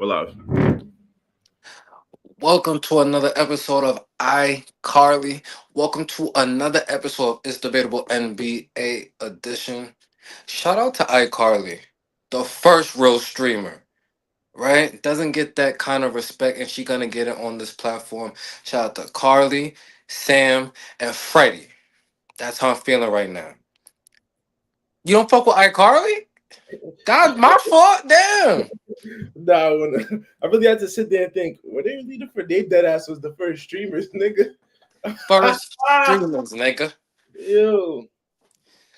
We're live. Welcome to another episode of iCarly. Welcome to another episode of It's Debatable NBA edition. Shout out to iCarly, the first real streamer, right? Doesn't get that kind of respect, and she gonna get it on this platform. Shout out to Carly, Sam, and Freddie. That's how I'm feeling right now. You don't fuck with iCarly? God, my fault. Damn. Nah, I really had to sit there and think, were they really for Dave Deadass was the first streamers, nigga? First streamers, nigga. Yo.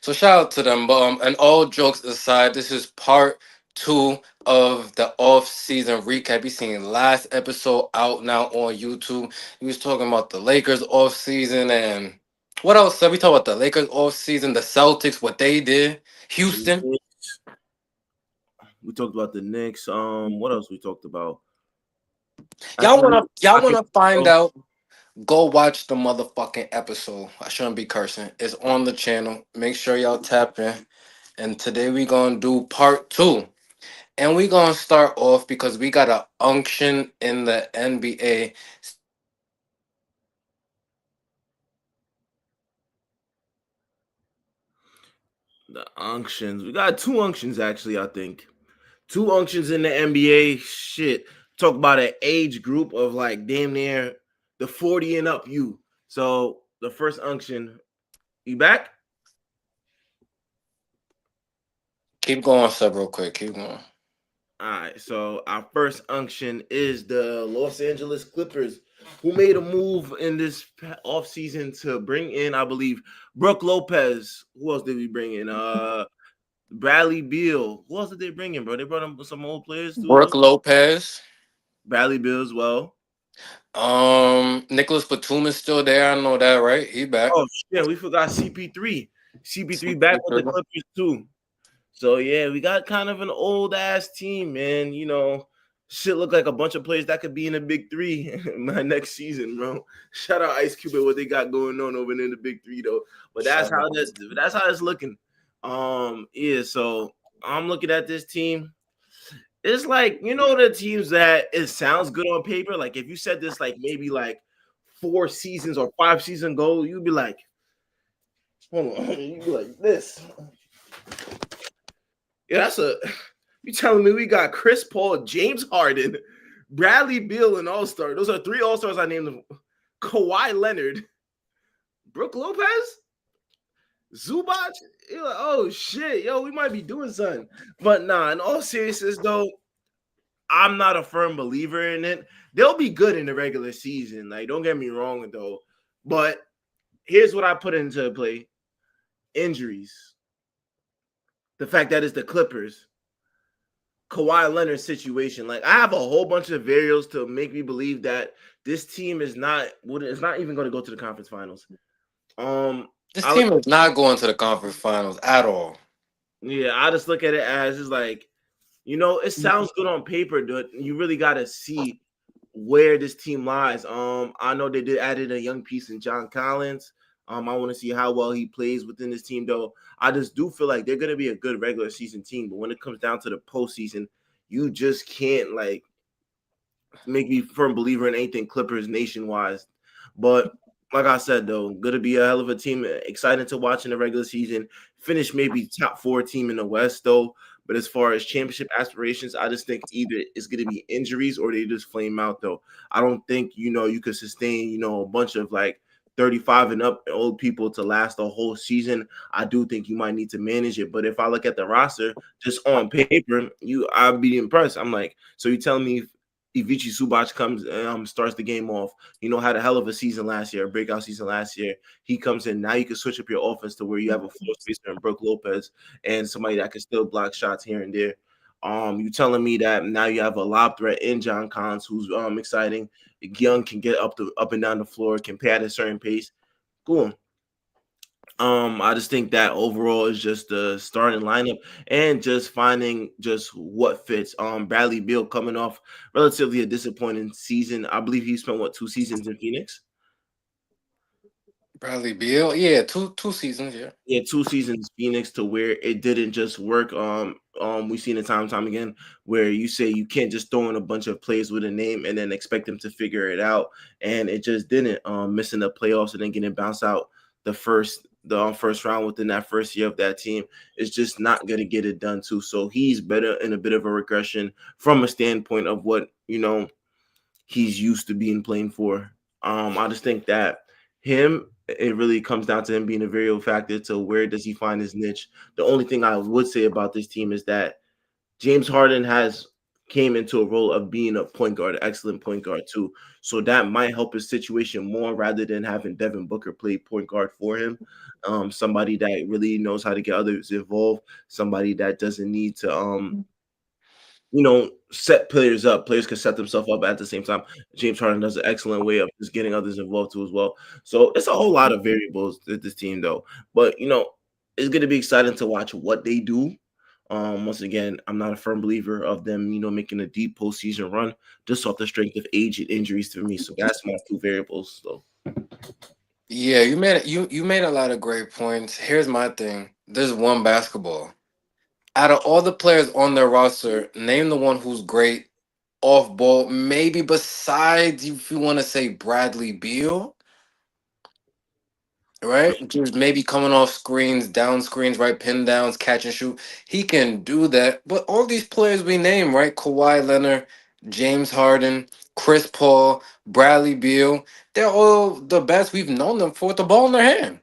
So shout out to them. And all jokes aside, this is part two of the off-season recap. You seen last episode out now on YouTube. We was talking about the Lakers off-season and what else? We talked about the Lakers off-season, the Celtics, what they did, The Houston. Knicks. We talked about the Knicks. What else we talked about? Y'all I can wanna find out? Go watch the motherfucking episode. I shouldn't be cursing. It's on the channel. Make sure y'all tap in. And today we gonna do part two. And we're going to start off because we got a unction in the NBA. the unctions. We got two unctions actually, I think. Two unctions in the NBA. Shit. Talk about an age group of like damn near the 40 and up you. So the first unction, you back? Keep going, sub, real quick. Keep going. All right, so our first unction is the Los Angeles Clippers, who made a move in this offseason to bring in, I believe, Brooke Lopez. Who else did we bring in? Bradley Beal. Who else did they bring in, bro? They brought in some old players too. Brooke Lopez. Bradley Beal as well. Nicholas Batum is still there. I know that, right? He back. Oh shit, we forgot CP3. CP3 back with the Clippers too. So yeah, we got kind of an old ass team, man. You know, shit look like a bunch of players that could be in the big three my next season, bro. Shout out Ice Cube and what they got going on over in the big three though. But that's how it's looking. Yeah, so I'm looking at this team. It's like, you know, the teams that it sounds good on paper. Like if you said this like maybe like 4 seasons or 5 seasons ago, you'd be like, hold on, you'd be like this. Yeah, that's a. You telling me we got Chris Paul, James Harden, Bradley Beal, and All Star? Those are three All Stars I named them. Kawhi Leonard, Brooke Lopez, Zubac. You're like, oh shit, yo, we might be doing something. But nah, in all seriousness though, I'm not a firm believer in it. They'll be good in the regular season. Like, don't get me wrong though. But here's what I put into play: injuries. The fact that it's the Clippers, Kawhi Leonard situation. Like I have a whole bunch of variables to make me believe that this team is not even going to go to the conference finals. This team is not going to the conference finals at all. Yeah, I just look at it as it's like, you know, it sounds good on paper, but you really got to see where this team lies. I know they did added a young piece in John Collins. I want to see how well he plays within this team, though. I just do feel like they're going to be a good regular season team, but when it comes down to the postseason, you just can't like make me firm believer in anything Clippers nationwide. But like I said, though, going to be a hell of a team. Excited to watch in the regular season. Finish maybe top 4 team in the West, though. But as far as championship aspirations, I just think either it's going to be injuries or they just flame out, though. I don't think, you know, you could sustain, you know, a bunch of like 35 and up old people to last a whole season. I do think you might need to manage it. But if I look at the roster just on paper, I'd be impressed. I'm like, so you're telling me Ivici Zubac comes starts the game off. You know, had a hell of a season last year, a breakout season last year. He comes in. Now you can switch up your offense to where you have a floor spacer and Brooke Lopez and somebody that can still block shots here and there. You telling me that now you have a lob threat in John Collins, who's exciting. Young can get up and down the floor, can pay at a certain pace. Cool. I just think that overall is just the starting lineup and just finding just what fits. Bradley Beal coming off relatively a disappointing season. I believe he spent 2 seasons in Phoenix. Bradley Beal, yeah, two seasons, yeah. Yeah, 2 seasons Phoenix to where it didn't just work. We've seen it time and time again where you say you can't just throw in a bunch of plays with a name and then expect them to figure it out, and it just didn't. Missing the playoffs and then getting bounced out the first round within that first year of that team is just not going to get it done too. So he's better in a bit of a regression from a standpoint of what he's used to being playing for. I just think that it really comes down to him being a variable factor to where does he find his niche. The only thing I would say about this team is that James Harden has came into a role of being a point guard, an excellent point guard too. So that might help his situation more rather than having Devin Booker play point guard for him. Somebody that really knows how to get others involved, somebody that doesn't need to set players up. Players can set themselves up at the same time. James Harden does an excellent way of just getting others involved too as well. So it's a whole lot of variables with this team though. But it's gonna be exciting to watch what they do. Once again, I'm not a firm believer of them, making a deep postseason run just off the strength of age and injuries to me. So that's my two variables. So Yeah, you made a lot of great points. Here's my thing. There's one basketball. Out of all the players on their roster, name the one who's great off ball. Maybe besides, if you want to say Bradley Beal, right? Just maybe coming off screens, down screens, right? Pin downs, catch and shoot. He can do that. But all these players we name, right? Kawhi Leonard, James Harden, Chris Paul, Bradley Beal, they're all the best we've known them for with the ball in their hand.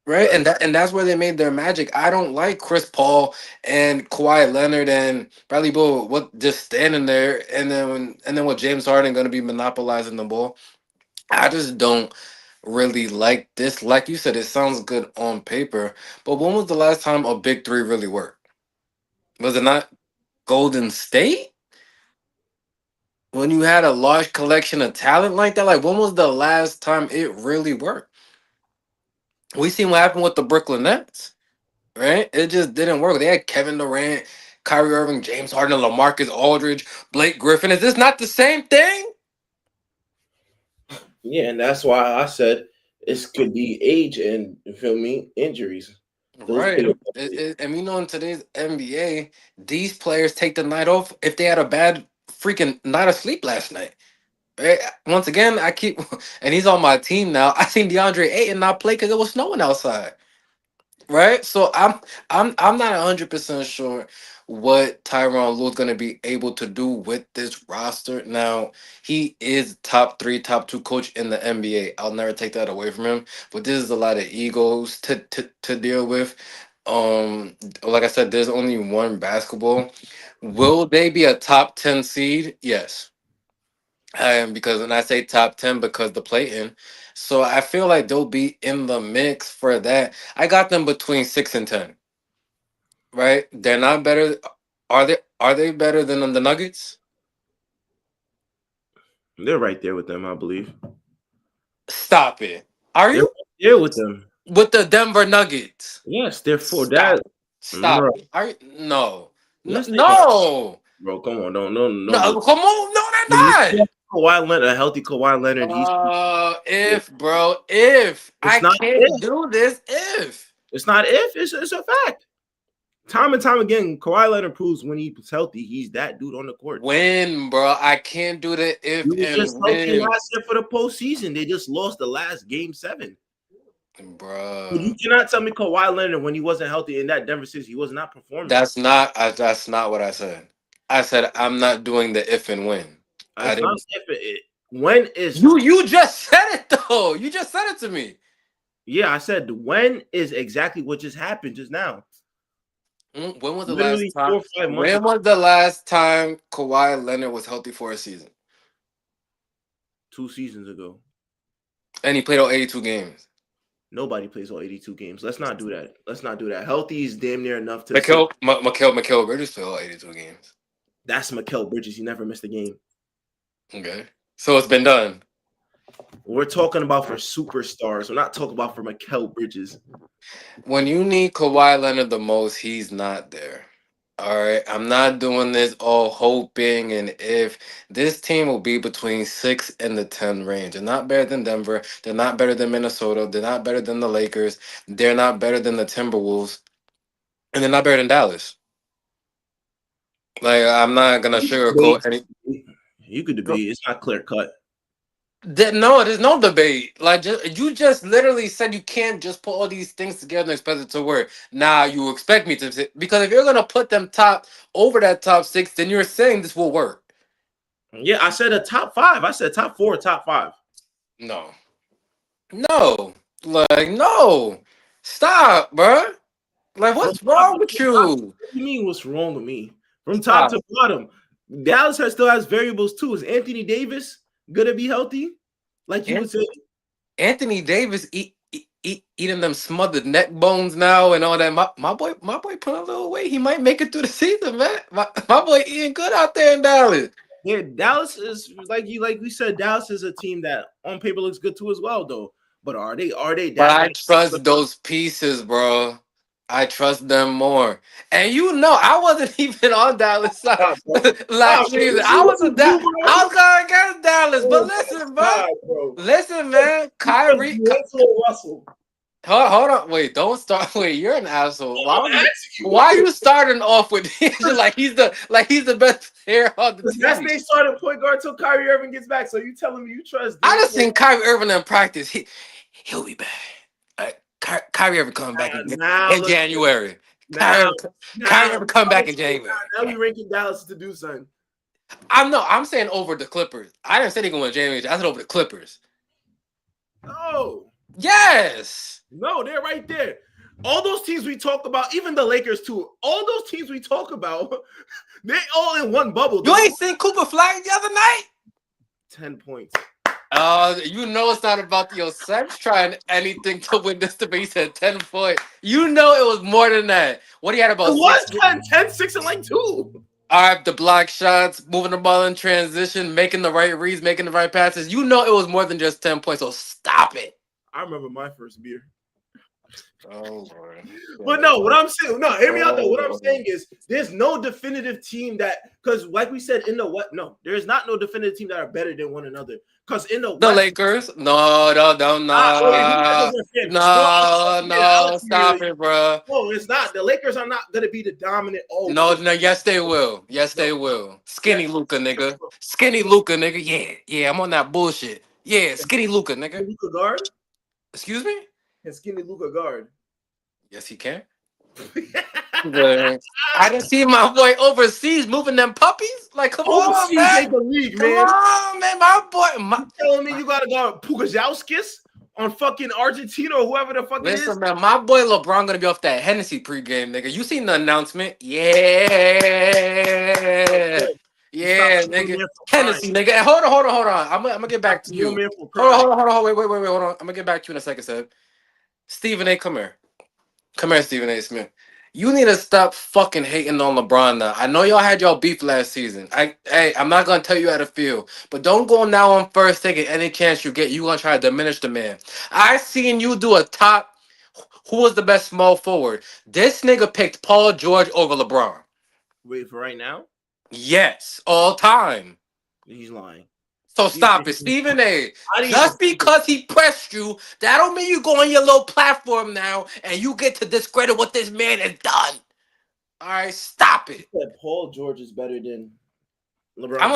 Right, right. and that's where they made their magic. I don't like Chris Paul and Kawhi Leonard and Bradley Beal. What just standing there and then with James Harden going to be monopolizing the ball. I just don't really like this. Like you said, it sounds good on paper, but when was the last time a big three really worked? Was it not Golden State? When you had a large collection of talent like that, like when was the last time it really worked? We seen what happened with the Brooklyn Nets. Right? It just didn't work. They had Kevin Durant, Kyrie Irving, James Harden, LaMarcus Aldridge, Blake Griffin. Is this not the same thing? Yeah, and that's why I said it could be age and you feel me injuries. Those play Right. a role. And we know in today's NBA, these players take the night off if they had a bad freaking night of sleep last night. Right? Once again, I keep, and he's on my team now. I seen DeAndre Ayton not play because it was snowing outside. Right? So I'm not 100% sure what Tyronn Lue's going to be able to do with this roster. Now, he is top 3, top 2 coach in the NBA. I'll never take that away from him, but this is a lot of egos to deal with. Like I said, there's only one basketball. Will they be a top 10 seed? Yes. Because and I say top 10 because the play in. So I feel like they'll be in the mix for that. I got them between 6 and 10. Right? They're not better. Are they better than the Nuggets? They're right there with them, I believe. Stop it. Are They're you right there with them. with the Denver Nuggets? Yes, they're for that. Stop. Stop Bro, it. Are you no. No, yes, they are. no. Bro, come on, don't do No, it. come on. No, When you they're see Kawhi Leonard, a healthy Kawhi Leonard, he's not. If bro, if it's I not can't if. do this, if It's not if, it's a fact. Time and time again, Kawhi Leonard proves when he's healthy, he's that dude on the court. when, bro, I can't do the He if was just and healthy when, last year for the postseason. They just lost the last game 7. But you bro. cannot tell me Kawhi Leonard when he wasn't healthy in that Denver series, he was not performing. That's not what I said. I said I'm not doing the if and when. I It's not didn't. if when is You just said it though. You just said it to me. yeah, I said when is exactly what just happened just now. When was the last Literally time? 4 or 5 months When ago, was the last time Kawhi Leonard was healthy for a season? 2 seasons ago. And he played all 82 games. Nobody plays all 82 games. Let's not do that. Let's not do that. Healthy is damn near enough to say Mikael Bridges played all 82 games. that's Mikal Bridges. He never missed a game. Okay. So it's been done. We're talking about for superstars. We're not talking about for Mikal Bridges. When you need Kawhi Leonard the most, he's not there. All right, I'm not doing this all hoping and if this team will be between 6 and the 10 range. They're not better than Denver. They're not better than Minnesota. They're not better than the Lakers. They're not better than the Timberwolves, and they're not better than Dallas. Like I'm not gonna sugarcoat Debate. any. You could debate. It's not clear cut. No, there's no debate. Like you just literally said you can't just put all these things together and expect it to work. Now you expect me to say, because if you're gonna put them top over that top six, then you're saying this will work. Yeah, I said a top five. I said top four, top five. No, no, like no, stop, bruh. Like From what's top wrong to with bottom. you? What do you mean? What's wrong with me? From top Stop. to bottom, Dallas still has variables too. Is Anthony Davis gonna be healthy? Like you would say? Anthony Davis eating them smothered neck bones now and all that. My boy put a little weight. He might make it through the season, man. My boy eating good out there in Dallas. Yeah, Dallas is like we said. Dallas is a team that on paper looks good too as well, though. But are they But that I bad? trust those pieces, bro. I trust them more. And you know, I wasn't even on Dallas side Stop, bro. Stop, last bro. season. You see I what was you a do, I bro? was going against Dallas. But Oh listen, my bro. god, bro. Listen, man. You went to a Russell. Hold on. Wait, don't start. Wait, you're an asshole. I'm asking you. Why are you starting off with like he's the best player on the That's team? they started point guard till Kyrie Irving gets back. So you telling me you trust I just D'Angelo? seen Kyrie Irving in practice. He'll be back. Kyrie Irving coming back Now in look, January. now, Kyrie now, Irving coming back in January. now we ranking Dallas to do something. I'm saying over the Clippers. I didn't say they going to win January. I said over the Clippers. No, Yes. no, they're right there. All those teams we talk about, even the Lakers too. All those teams we talk about, they all in one bubble. You Though. ain't seen Cooper Flag the other night? 10 points. You know it's not about your Suns trying anything to win this debate. He said 10 points. You know it was more than that. What he had It about was 6? 10, 6, and like 2. All right, the block shots, moving the ball in transition, making the right reads, making the right passes. You know it was more than just 10 points, so stop it. I remember my first beer. Oh, Lord. But no, what I'm saying, no, hear me out though. What I'm saying is there's no definitive team that, because like we said in the what, no, there's not no definitive team that are better than one another. Because in the The West, Lakers? No, you guys are fair. no, stop it, bro. No, it's not. The Lakers are not going to be the dominant. Oh, No, yes, they will. Yes, no, they will. yes. Skinny Luca, nigga. Skinny Luca, nigga. Yeah, I'm on that bullshit. Yeah, skinny Luca, nigga. Luka guard? Excuse me? Can skinny Luka guard? Yes, he can. But I didn't see my boy overseas moving them puppies. Like, come on, Overseas man. ain't the league, Come man. on, man. My boy. You telling me you got to go Pugajowskis on fucking Argentina or whoever the fuck it is? Listen, man. My boy LeBron gonna be off that Hennessy pregame, nigga. You seen the announcement? Yeah. Yeah, nigga. Hennessy, nigga. And hold on. I'm gonna get back to you. Hold on. Wait. Hold on. I'm gonna get back to you in a second, Seb. Stephen A, come here. Come here, Stephen A. Smith. You need to stop fucking hating on LeBron now. I know y'all had y'all beef last season. I'm not gonna tell you how to feel, but don't go now on first taking any chance you get. You gonna try to diminish the man. I seen you do a top. Who was the best small forward? This nigga picked Paul George over LeBron. Wait for right now? Yes, all time. He's lying. So stop it, Stephen A. Just because he pressed you, that don't mean you go on your little platform now and you get to discredit what this man has done. All right, stop it. Paul George is better than LeBron. I'm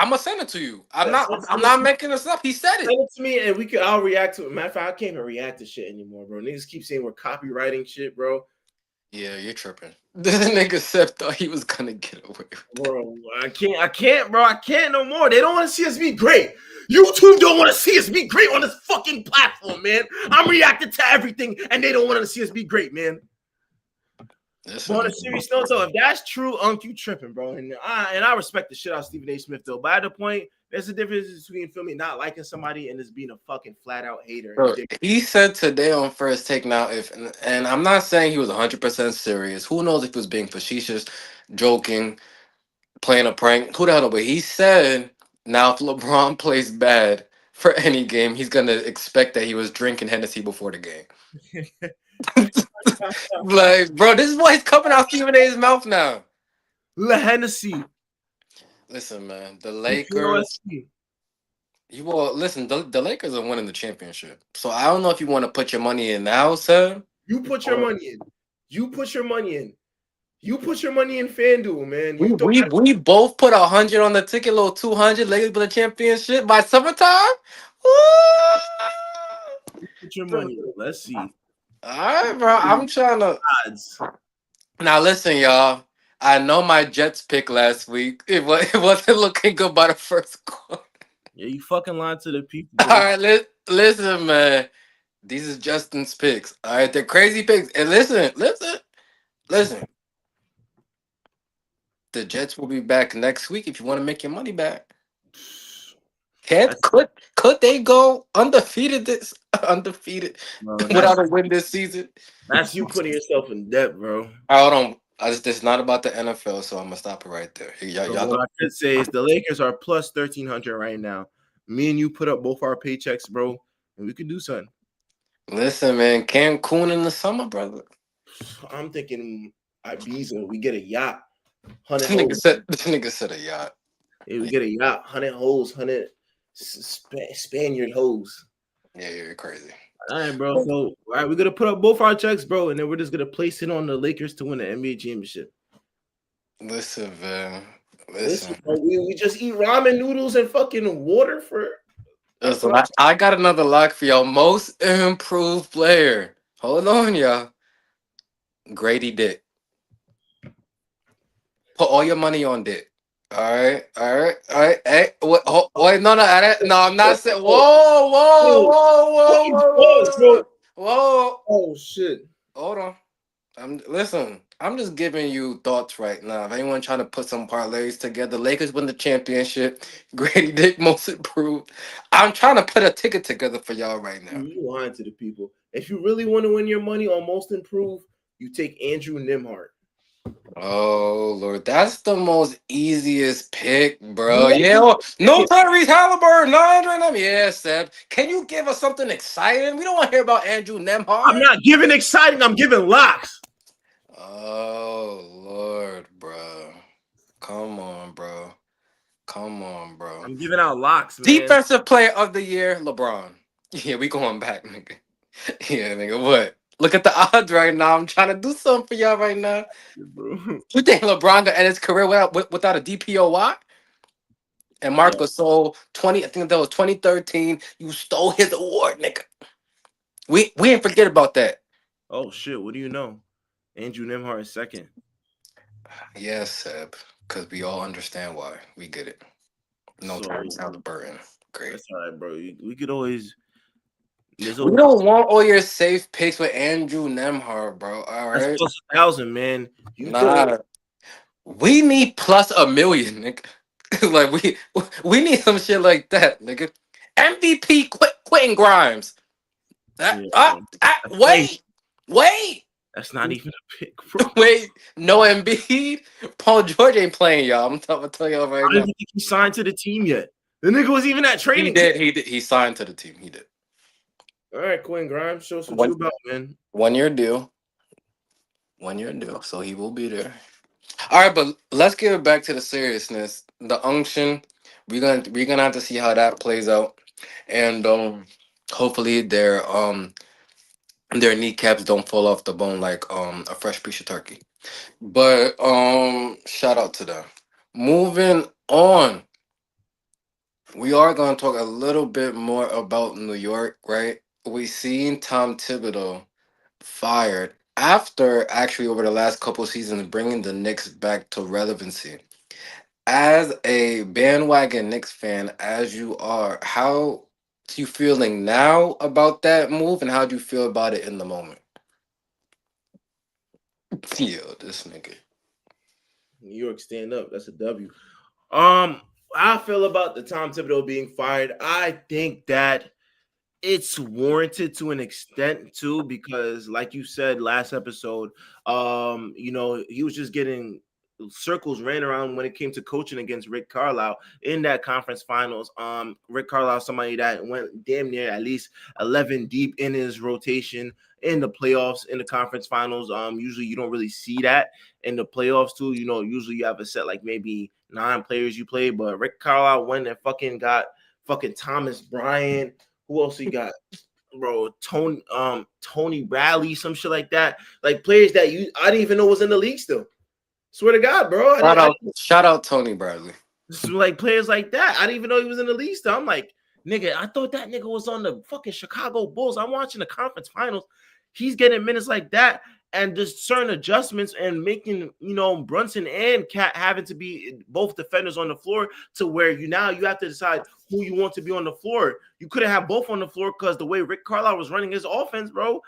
gonna send it to you. I'm not making this up. He said it. Send it to me and I'll react to it. Matter of fact, I can't even react to shit anymore, bro. Niggas keep saying we're copywriting shit, bro. Yeah, you're tripping. The nigga Seth thought he was gonna get away with it. Bro, I can't, bro. I can't no more. They don't want to see us be great. YouTube don't want to see us be great on this fucking platform, man. I'm reacting to everything, and they don't want to see us be great, man. But on a serious note, though, if that's true, you tripping, bro. And I respect the shit out of Stephen A. Smith, though. But at the point, there's a difference between filming not liking somebody and just being a fucking flat out hater. Bro, he said today on First Take now, and I'm not saying he was 100% serious. Who knows if he was being facetious, joking, playing a prank? Who the hell knows? But he said now if LeBron plays bad for any game, he's gonna expect that he was drinking Hennessy before the game. Like, bro, this is why he's coming out Stephen A's mouth now. Hennessy, Listen, man, the Lakers. PPOSP. You will listen. The Lakers are winning the championship, so I don't know if you want to put your money in now, sir. You put your Or money in. You put your money in. You put your money in FanDuel, man. we You throw we we both put 100 on the ticket, little 200. Lakers win the championship by summertime. put your Woo! money in. Let's see. All right, bro. I'm trying to. Odds. Now listen, y'all. I know my Jets pick last week. It wasn't looking good by the first quarter. Yeah, you fucking lying to the people, All bro. right, listen, man. These is Justin's picks. All right, they're crazy picks. And listen. The Jets will be back next week if you want to make your money back. Can That's could they go undefeated undefeated bro. without a win this season? That's you putting yourself in debt, bro. Hold on. This is not about the NFL, so I'm gonna stop it right there. So Y'all what go. I could say is the Lakers are plus 1,300 right now. Me and you put up both our paychecks, bro, and we could do something. Listen, man, Cancun in the summer, brother. I'm thinking Ibiza. We get a yacht, This 100 nigga holes. said this nigga said a yacht. Yeah, we get a yacht, 100 holes, 100 Spaniard holes. Yeah, you're crazy. All right, bro. So, all right, we're gonna put up both our checks, bro, and then we're just gonna place it on the Lakers to win the NBA championship. Listen, man. Listen, Listen. bro, we just eat ramen noodles and fucking water for. That's Listen, what I got another lock for y'all. Most improved player. Hold on, y'all. Grady Dick. Put all your money on Dick. All right. Hey, wait, no, I'm not saying. Oh, oh, fucking pause, bro. Whoa. Oh shit. Hold on. Listen. I'm just giving you thoughts right now. If anyone trying to put some parlays together, Lakers win the championship. Grady Dick most improved. I'm trying to put a ticket together for y'all right now. You lying to the people. If you really want to win your money on most improved, you take Andrew Nimhart. Oh Lord, that's the most easiest pick, bro. You Yeah, well, no Tyrese Halliburton, no Andrew Nem. Yeah, Seb. Can you give us something exciting? We don't want to hear about Andrew I'm Nemhard. not giving exciting. I'm giving locks. Oh Lord, bro. Come on, bro. Come on, bro. I'm giving out locks, man. Defensive player of the year, LeBron. Yeah, we going back, nigga. Yeah, nigga. What? Look at the odds right now. I'm trying to do something for y'all right now. Bro. You think LeBron gonna end his career without a DPOY? And Mark Yeah. Gasol, 20, I think that was 2013. You stole his award, nigga. We didn't forget about that. Oh shit. What do you know? Andrew Nimhart is second. Yes, Seb. Because we all understand why. We get it. No So Tyrese Halliburton. Great. that's all right, bro. We could always. There's We always don't want all your safe picks with Andrew Nemhard, bro. All that's right. plus 1,000, man. You throw Nah. We need plus a million, nigga. Like we need some shit like that, nigga. MVP Quentin Grimes. yeah, bro. That's not even, Wait. that's not even a pick, bro. Wait, no Embiid. Paul George ain't playing, y'all. I'm tell y'all right I don't now. even think he signed to the team yet. The nigga was even at He training camp. did. He did. He signed to the team. He did. All right, Quinn Grimes, show us what you One about, man. 1 year deal. 1 year deal. So he will be there. All right, but let's get it back to the seriousness. The unction. We're gonna have to see how that plays out, and hopefully their kneecaps don't fall off the bone like a fresh piece of turkey. But shout out to them. Moving on. We are going to talk a little bit more about New York, right? We seen Tom Thibodeau fired after actually over the last couple seasons bringing the Knicks back to relevancy. As a bandwagon Knicks fan, as you are, how you feeling now about that move, and how do you feel about it in the moment? Yo, this nigga. New York stand up. That's a W. Um, I feel about the Tom Thibodeau being fired. I think that it's warranted to an extent too, because like you said last episode, he was just getting circles ran around when it came to coaching against Rick Carlisle in that conference finals. Rick Carlisle, somebody that went damn near at least 11 deep in his rotation in the playoffs, in the conference finals. Usually you don't really see that in the playoffs too. Usually you have a set like maybe 9 players you play, but Rick Carlisle went and fucking got fucking Thomas Bryant. Who else he got? Bro, Tony Bradley, some shit like that. Like players that I didn't even know was in the league still. Swear to God, bro. Shout out Tony Bradley. Like players like that. I didn't even know he was in the league still. I'm like, nigga, I thought that nigga was on the fucking Chicago Bulls. I'm watching the conference finals. He's getting minutes like that and just certain adjustments and making, Brunson and Cat having to be both defenders on the floor to where you have to decide who you want to be on the floor. You couldn't have both on the floor because the way Rick Carlisle was running his offense, bro,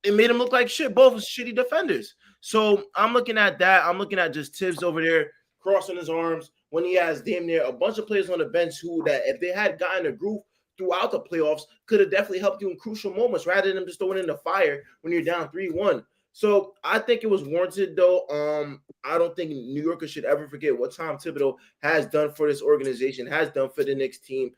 it made him look like shit. Both shitty defenders. So I'm looking at that. I'm looking at just Tibbs over there crossing his arms when he has damn near a bunch of players on the bench who that if they had gotten a groove throughout the playoffs could have definitely helped you in crucial moments rather than just throwing in the fire when you're down 3-1. So I think it was warranted though. I don't think New Yorkers should ever forget what Tom Thibodeau has done for this organization, has done for the Knicks team.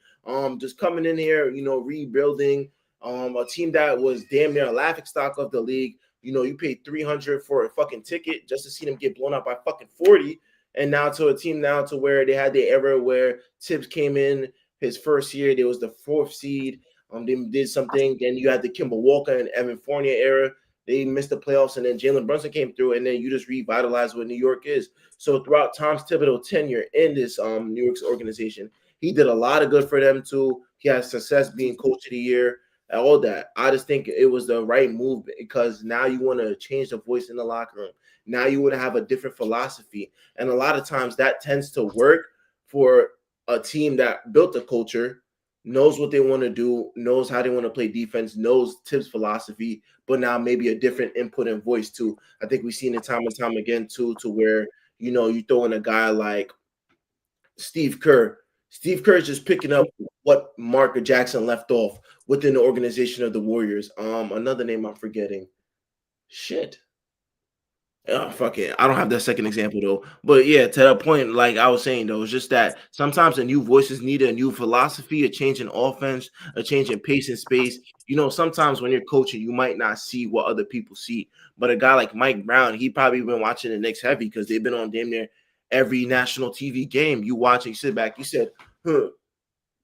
Just coming in here, rebuilding, a team that was damn near a laughing stock of the league. You paid 300 for a fucking ticket just to see them get blown out by fucking 40. And now to a team now to where they had the era where Tibbs came in his first year. There was the 4th seed. They did something. Then you had the Kimball Walker and Evan Fournier era. They missed the playoffs, and then Jalen Brunson came through, and then you just revitalized what New York is. So throughout Tom's Thibodeau tenure in this New York's organization, he did a lot of good for them too. He had success being coach of the year and all that. I just think it was the right move because now you want to change the voice in the locker room. Now you want to have a different philosophy. And a lot of times that tends to work for a team that built a culture, knows what they want to do, knows how they want to play defense, knows Tibbs' philosophy, but now maybe a different input and voice too. I think we've seen it time and time again too, to where, you throw in a guy like Steve Kerr. Steve Kerr is just picking up what Mark Jackson left off within the organization of the Warriors. Another name I'm forgetting. Shit. Oh, fuck it. I don't have that second example though. But yeah, to that point, like I was saying though, it's just that sometimes a new voice is needed, a new philosophy, a change in offense, a change in pace and space. Sometimes when you're coaching, you might not see what other people see. But a guy like Mike Brown, he probably been watching the Knicks heavy because they've been on damn near every national TV game. You watch and you sit back, you said, huh,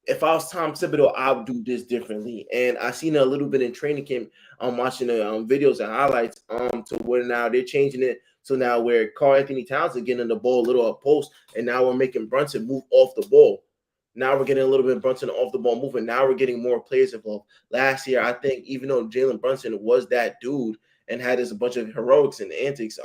if I was Tom Thibodeau, I would do this differently. And I seen a little bit in training camp. I'm watching the videos and highlights to where now they're changing it. So now where Carl Anthony Towns is getting the ball a little up post, and now we're making Brunson move off the ball. Now we're getting a little bit of Brunson off the ball moving. Now we're getting more players involved. Last year, I think even though Jalen Brunson was that dude and had this a bunch of heroics and antics,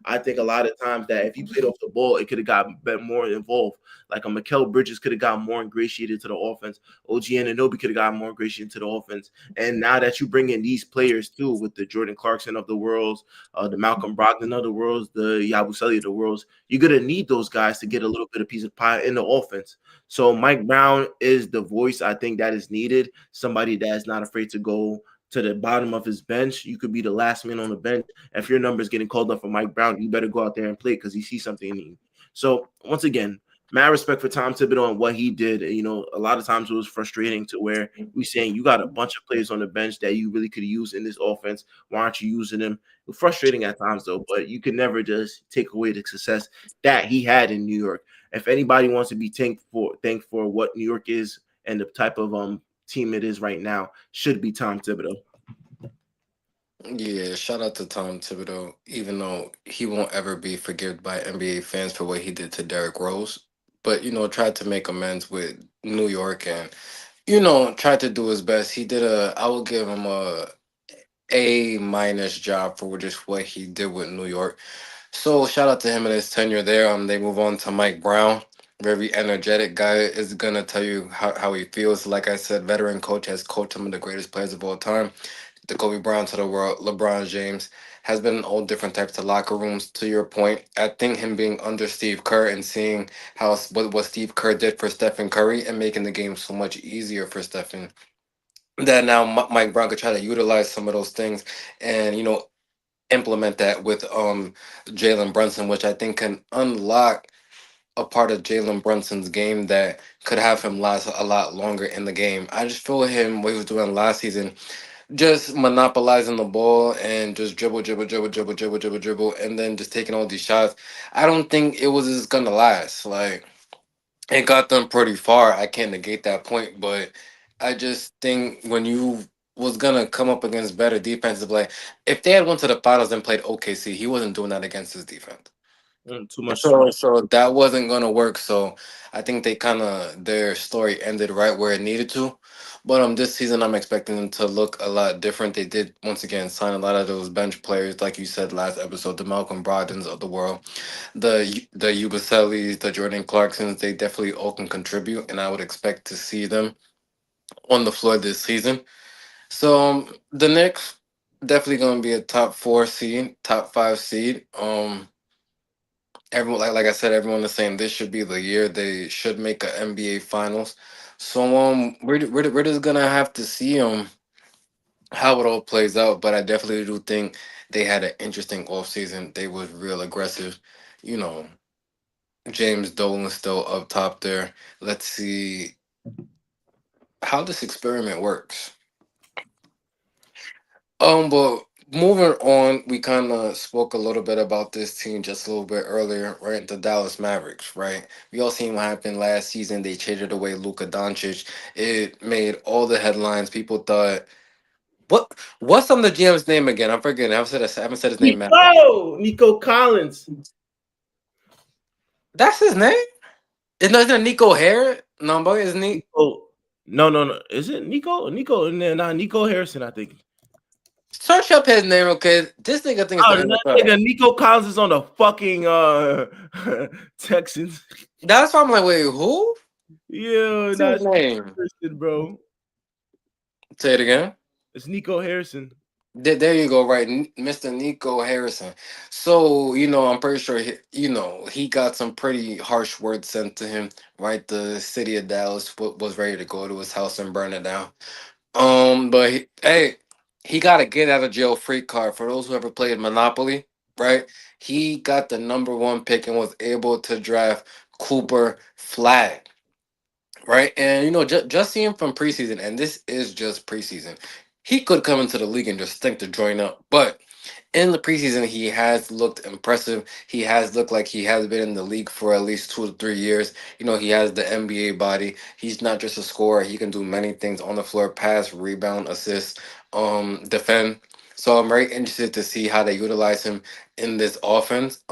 I think a lot of times that if he played off the ball, it could have got more involved. Like a Mikal Bridges could have got more ingratiated to the offense. OG Anunoby could have got more ingratiated to the offense. And now that you bring in these players too, with the Jordan Clarkson of the worlds, the Malcolm Brogdon of the worlds, the Yabusele of the worlds, you're gonna need those guys to get a little bit of piece of pie in the offense. So Mike Brown is the voice I think that is needed. Somebody that is not afraid to go to the bottom of his bench. You could be the last man on the bench. If your number is getting called up for Mike Brown, you better go out there and play because he sees something in you. So once again, mad respect for Tom Thibodeau and what he did. A lot of times it was frustrating to where we saying you got a bunch of players on the bench that you really could use in this offense. Why aren't you using them? Frustrating at times though, but you can never just take away the success that he had in New York. If anybody wants to be thanked for what New York is and the type of team it is right now, should be Tom Thibodeau. Yeah, shout out to Tom Thibodeau, even though he won't ever be forgiven by NBA fans for what he did to Derrick Rose. But, tried to make amends with New York and, tried to do his best. I will give him A- job for just what he did with New York. So shout out to him and his tenure there. They move on to Mike Brown. Very energetic guy is gonna tell you how he feels. Like I said, veteran coach has coached some of the greatest players of all time. The Kobe Bryant to the world, LeBron James has been in all different types of locker rooms. To your point, I think him being under Steve Kerr and seeing what Steve Kerr did for Stephen Curry and making the game so much easier for Stephen. That now Mike Brown could try to utilize some of those things and implement that with Jalen Brunson, which I think can unlock a part of Jalen Brunson's game that could have him last a lot longer in the game. I just feel him what he was doing last season just monopolizing the ball and just dribble, dribble, dribble, dribble, dribble, dribble, dribble, and then just taking all these shots. I don't think it was just gonna last. Like it got them pretty far. I can't negate that point, but I just think when you was gonna come up against better defensive, like if they had went to the finals and played OKC, he wasn't doing that against his defense. Too much So smoke. so that wasn't gonna work. So I think they kind of their story ended right where it needed to. But this season I'm expecting them to look a lot different. They did once again sign a lot of those bench players, like you said last episode, the Malcolm Brogdons of the world, the Ubasellis, the Jordan Clarksons. They definitely all can contribute, and I would expect to see them on the floor this season. So the Knicks definitely gonna be a top four seed, top five seed. Everyone, like I said, everyone is saying this should be the year they should make a NBA Finals. So we're just gonna have to see how it all plays out. But I definitely do think they had an interesting offseason. They was real aggressive. You know, James Dolan still up top there. Let's see how this experiment works. But moving on, we kind of spoke a little bit about this team just a little bit earlier, right? The Dallas Mavericks, right? We all seen what happened last season. They traded away Luka Doncic. It made all the headlines. People thought, what's on the GM's name again? I'm forgetting. I haven't said his name, man. Nico Collins. That's his name. Isn't it Nico Hare? No, but isn't he? Oh no. Is it Nico? Nico, nah, Nico Harrison, I think. Search up his name, okay? This nigga thinks Oh, the that NFL. nigga Nico Collins is on the fucking Texans. That's why I'm like, wait, who? Yeah, What's his that's name? Harrison, bro. Say it again. It's Nico Harrison. There you go, right, Mr. Nico Harrison. So I'm pretty sure he got some pretty harsh words sent to him. Right, the city of Dallas was ready to go to his house and burn it down. But hey, he got a get out of jail free card for those who ever played Monopoly. Right, he got the number one pick and was able to draft Cooper Flag. Right, and just seeing him from preseason, and this is just preseason. He could come into the league and just think to join up, but in the preseason, he has looked impressive. He has looked like he has been in the league for at least 2 to 3 years. He has the NBA body. He's not just a scorer. He can do many things on the floor: pass, rebound, assist, defend. So I'm very interested to see how they utilize him in this offense.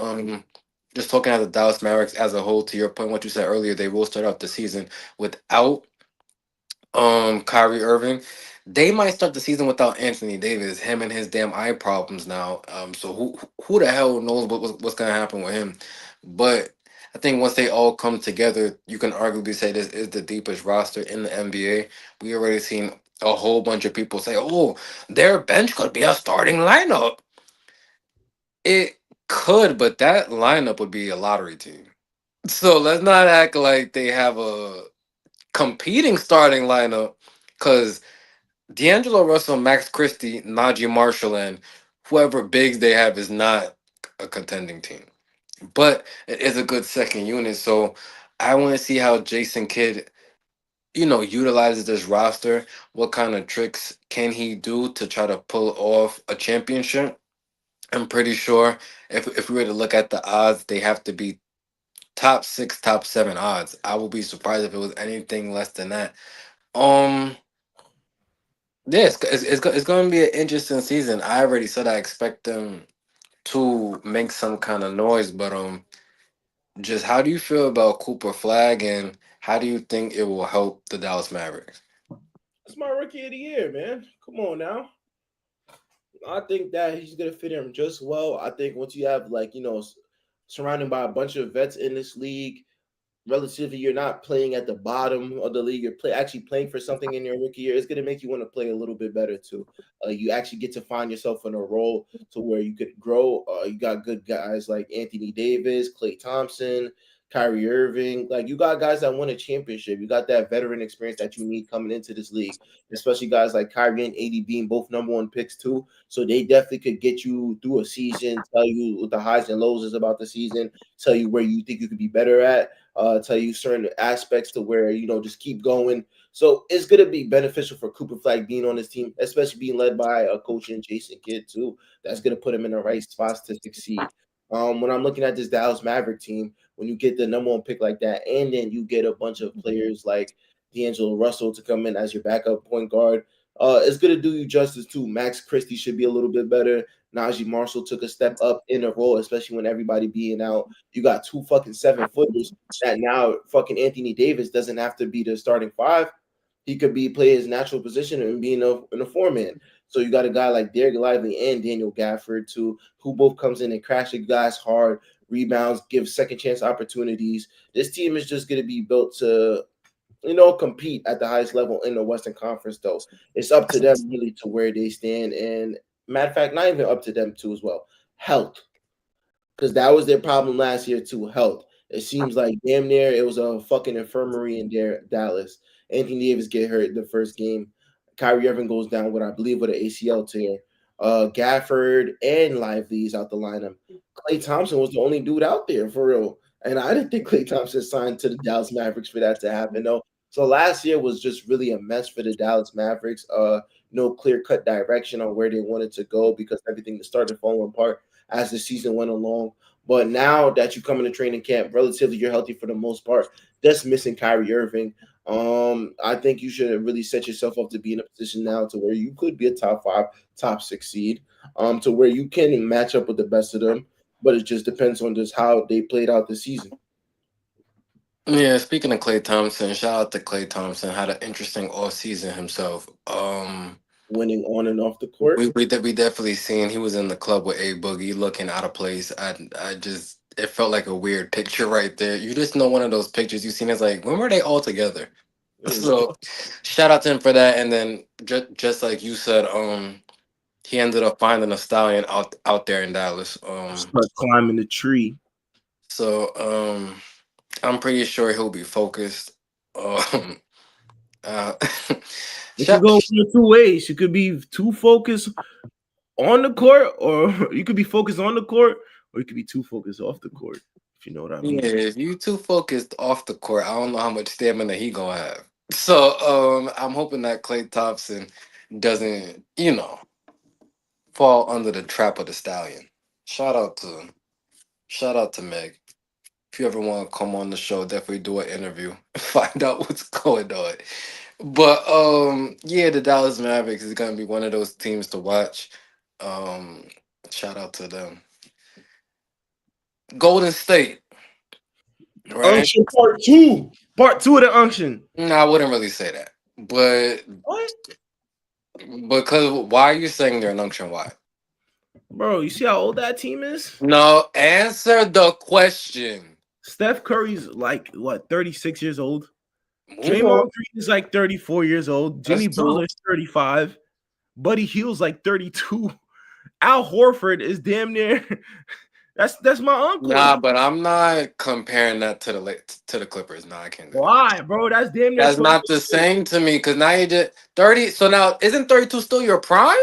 Just talking about the Dallas Mavericks as a whole, to your point, what you said earlier, they will start off the season without Kyrie Irving. They might start the season without Anthony Davis, him and his damn eye problems now. So who the hell knows what's gonna happen with him? But I think once they all come together, you can arguably say this is the deepest roster in the NBA. We already seen a whole bunch of people say, "Oh, their bench could be a starting lineup." It could, but that lineup would be a lottery team. So let's not act like they have a competing starting lineup, because D'Angelo Russell, Max Christie, Najee Marshall, and whoever bigs they have is not a contending team. But it is a good second unit. So I want to see how Jason Kidd, utilizes this roster. What kind of tricks can he do to try to pull off a championship? I'm pretty sure if we were to look at the odds, they have to be top six, top seven odds. I would be surprised if it was anything less than that. Um, Yes, it's going to be an interesting season. I already said I expect them to make some kind of noise, but just how do you feel about Cooper Flag, and how do you think it will help the Dallas Mavericks? That's my rookie of the year, man. Come on now. I think that he's gonna fit in just well. I think once you have surrounded by a bunch of vets in this league, relatively you're not playing at the bottom of the league. You're actually playing for something in your rookie year. It's going to make you want to play a little bit better too. You actually get to find yourself in a role to where you could grow. You got good guys like Anthony Davis, Klay Thompson. Kyrie Irving. Like you got guys that won a championship. You got that veteran experience that you need coming into this league, especially guys like Kyrie and AD being both number one picks too. So they definitely could get you through a season, tell you what the highs and lows is about the season, tell you where you think you could be better at, tell you certain aspects to where just keep going. So it's gonna be beneficial for Cooper Flag being on this team, especially being led by a coach and Jason Kidd too. That's gonna put him in the right spots to succeed. When I'm looking at this Dallas Maverick team, when you get the number one pick like that, and then you get a bunch of players like D'Angelo Russell to come in as your backup point guard, it's gonna do you justice too. Max Christie should be a little bit better. Najee Marshall took a step up in the role, especially when everybody being out. You got two fucking 7 footers that now fucking Anthony Davis doesn't have to be the starting five. He could be play his natural position and be in a four man. So you got a guy like Derek Lively and Daniel Gafford too, who both comes in and crash the guys hard, rebounds, give second chance opportunities. This team is just going to be built to compete at the highest level in the Western Conference. Though it's up to them really to where they stand, and matter of fact, not even up to them too as well. Health, because that was their problem last year too. Health. It seems like damn near it was a fucking infirmary in there, Dallas. Anthony Davis get hurt the first game. Kyrie Irving goes down with I believe with an ACL tear. Gafford and Lively's out the lineup. Klay Thompson was the only dude out there for real, and I didn't think Klay Thompson signed to the Dallas Mavericks for that to happen though. So last year was just really a mess for the Dallas Mavericks. No clear cut direction on where they wanted to go because everything started falling apart as the season went along. But now that you come into training camp, relatively you're healthy for the most part. Just missing Kyrie Irving. I think you should really set yourself up to be in a position now to where you could be a top five, top six seed, to where you can match up with the best of them. But it just depends on just how they played out the season, Yeah, speaking of Clay Thompson, shout out to Clay Thompson. Had an interesting off season himself. winning on and off the court. We definitely seen he was in the club with A Boogie looking out of place. I just it felt like a weird picture right there. You just know one of those pictures you seen. It's like when were they all together? Mm. So shout out to him for that. And then just like you said, he ended up finding a stallion out there in Dallas. Start climbing the tree. So I'm pretty sure he'll be focused. Um, uh, It could shout, go one of two ways. You could be too focused on the court, or you could be focused on the court, or you could be too focused off the court. If you know what I yeah, mean. if you too focused off the court, I don't know how much stamina he gonna have. So I'm hoping that Clay Thompson doesn't, fall under the trap of the stallion. Shout out to shout out to Meg. If you ever want to come on the show, definitely do an interview, find out what's going on. But yeah, the Dallas Mavericks is gonna be one of those teams to watch. Um, Shout out to them. Golden State, right? Unction part two. Part two of the unction. No, I wouldn't really say that. But What? because why are you saying they're an unction? Why? Bro, you see how old that team is? No, answer the question. Steph Curry's like what, 36 years old? Move Draymond on. Green is like 34 years old. That's Jimmy two. Butler is 35. Buddy Hield's like 32. Al Horford is damn near that's my uncle. Nah, but I'm not comparing that to to the Clippers. Nah, I can't do that. Why, bro? That's damn near That's 20. not the same to me because now you just 30. So now isn't 32 still your prime?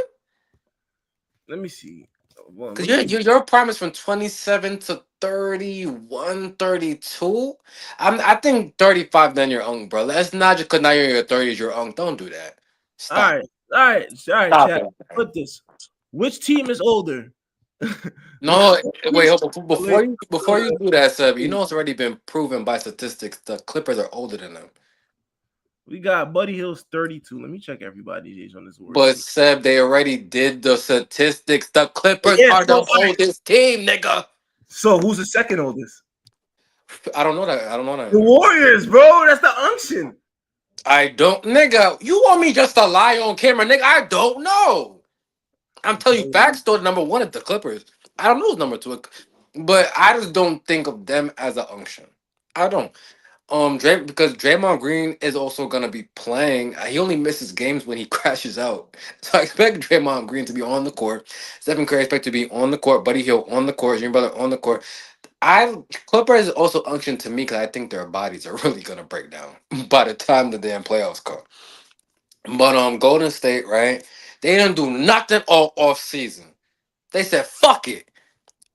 Let me see. Well, Because let me your prime is from 27 to 31, 32. I think 35, then you're young, bro. Let's not just because now you're in your 30s, you're young. Don't do that. all Stop right, it. all right, Stop chat. it. Man. Put this. Which team is older? The No, wait, Clippers hold on. or Before you do that, Seb, you the know it's already been proven by statistics the Clippers are older than them. We got Buddy Hill's 32. Let me check everybody's age on this award But sheet. Seb, they already did the statistics. The Clippers Yeah, are so the oldest team, nigga. so who's the second oldest? I don't know that. I don't know The that. Warriors, bro. That's the unction. I don't, nigga. You want me just to lie on camera, nigga? I don't know. I'm I'm telling you telling you. facts. Though number one is the Clippers. I don't know who's number two, but I just don't think of them as an unction. I don't. Because Draymond Green is also gonna be playing. He only misses games when he crashes out. So I expect Draymond Green to be on the court. Stephen Curry expect to be on the court. Buddy Hield on the court. Jimmy Butler on the court. I Clippers is also unction to me because I think their bodies are really gonna break down by the time the damn playoffs come. But Golden State, right? They didn't do nothing all off season. They said fuck it.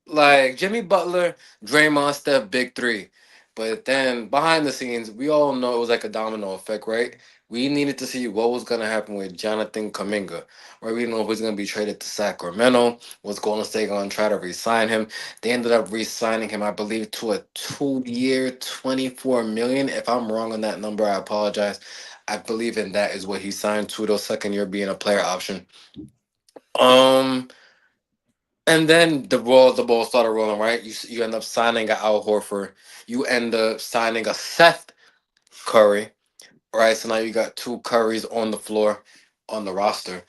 Like Jimmy Butler, Draymond, Steph, big three. But then behind the scenes, we all know it was like a domino effect, right? We needed to see what was gonna happen with Jonathan Kaminga. Right? We didn't know if he was gonna be traded to Sacramento. Was Golden State gonna try to re-sign him? They ended up re-signing him, I believe, to a 2-year, 24 million. If I'm wrong on that number, I apologize. I believe in that is what he signed to, the second year being a player option. Um and then the ball started rolling, right? You end up signing a Al Horford. You end up signing a Seth Curry, right? So now you got two Currys on the floor, on the roster.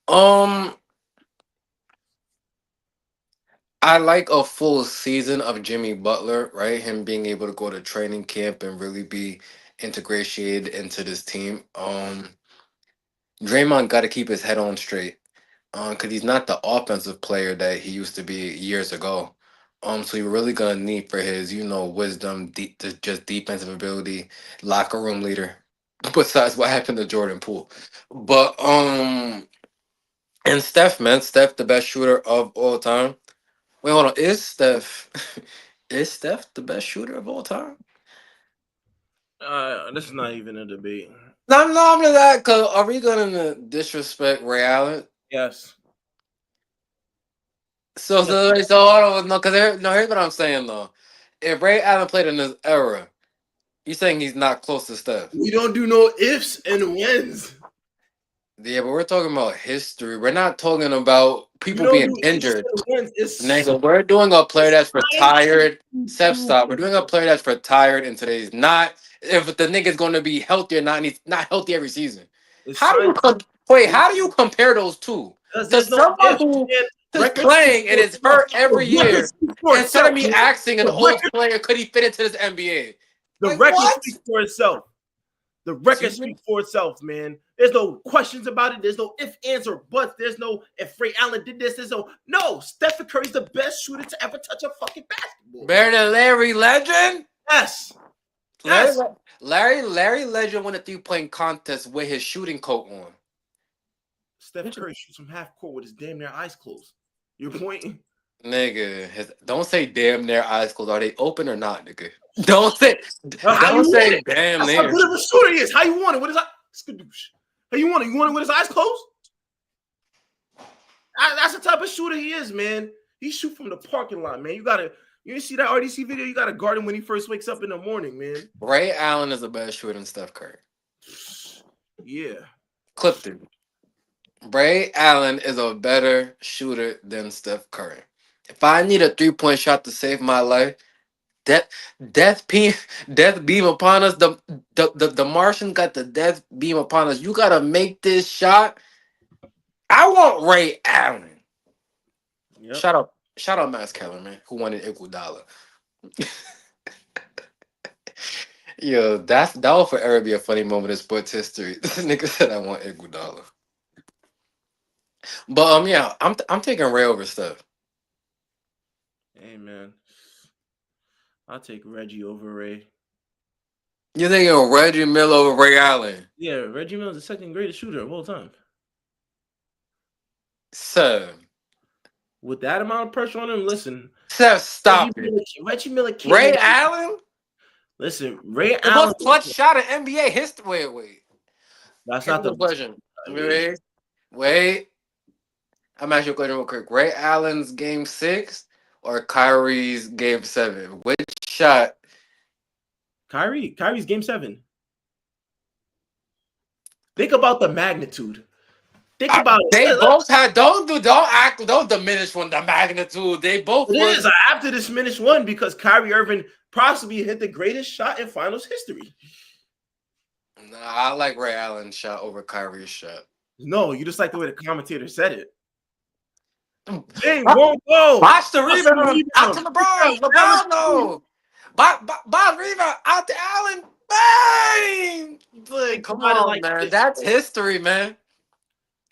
Um, I like a full season of Jimmy Butler, right? Him being able to go to training camp and really be integrated into this team. Draymond got to keep his head on straight. Because he's not the offensive player that he used to be years ago. So you're really gonna need for his, wisdom, just defensive ability, locker room leader. Besides what happened to Jordan Poole, but and Steph, man, Steph, the best shooter of all time. Wait, hold on, is Steph, is Steph the best shooter of all time? This is not even a debate. No, no, I'm not that. Cause are we gonna disrespect Ray Allen? Yes. So, Yes. so I don't know. Cause here's what I'm saying though. If Ray Allen played in this era, you saying he's not close to Steph? We don't do no ifs and whens. Yeah, but we're talking about history. We're not talking about We people don't being do ifs injured. and whens. It's Nigga, we're doing a player that's retired. Seth, stop. We're doing a scientific. player that's retired and today's not. If the nigga's going to be healthy or not, and he's not healthy every season. It's How do you scientific. wait? How do you compare those two Because to there's no someone ifs, who man. is Record speaks playing and for is itself. hurt The every record year? speaks for Instead of itself, me man. asking an The old record, player, could he fit into this NBA? the Like record what? speaks for itself. The record Excuse me. speaks for itself, man. There's no questions about it. There's no if, ands, or buts. There's no if Ray Allen did this. There's no. Stephen Curry's the best shooter to ever touch a fucking basketball. Better than Larry Legend. Yes. Larry, Yes. Larry Legend won a 3-point contest with his shooting coat on. Steph Curry shoots from half court with his damn near eyes closed. Your point? Nigga, don't say damn near eyes closed. Are they open or not, nigga? Don't say, How you don't want say it? damn That's how near. good of a shooter he is. How you want it? With his eyes? Skadoosh. How you want it? You want it with his eyes closed? That's the type of shooter he is, man. He shoot from the parking lot, man. You see that RDC video? You gotta guard him when he first wakes up in the morning, man. Ray Allen is a better shooter than Steph Curry. Yeah. Clifton. Ray Allen is a better shooter than Steph Curry. If I need a 3-point shot to save my life, death, death beam, death beam upon us. The Martian got the death beam upon us. You gotta make this shot. I want Ray Allen. Yep. Shout out Max Keller, man, who won an Iguodala. Yo, that will forever be a funny moment in sports history. This nigga said I want Iguodala. But yeah, I'm taking Ray over Steph. Hey, man. I'll take Reggie over Ray. You thinking Reggie Miller over Ray Allen? Yeah, Reggie Miller's the second greatest shooter of all time. Sir, With that amount of pressure on him, listen. Seth, stop it. Reggie Miller can't Ray make it. Allen, Listen, Ray the Allen. most clutch shot in NBA history. Wait. That's Here's not the the. question. I mean, Wait. I'm asking you a question real quick. Ray Allen's game 6 or Kyrie's game 7? Which shot? Kyrie's game 7. Think about the magnitude. Think about it. They both had don't diminish from the magnitude. They both It was is. I have to diminish one because Kyrie Irving possibly hit the greatest shot in finals history. Nah, I like Ray Allen's shot over Kyrie's shot. No, you just like the way the commentator said it. They Watch won't go. the Watch the rebound out to rebound. LeBron. LeBron no. Bob rebound out to Allen. Bang! Like, Think come about it on, like man. this. That's history, man.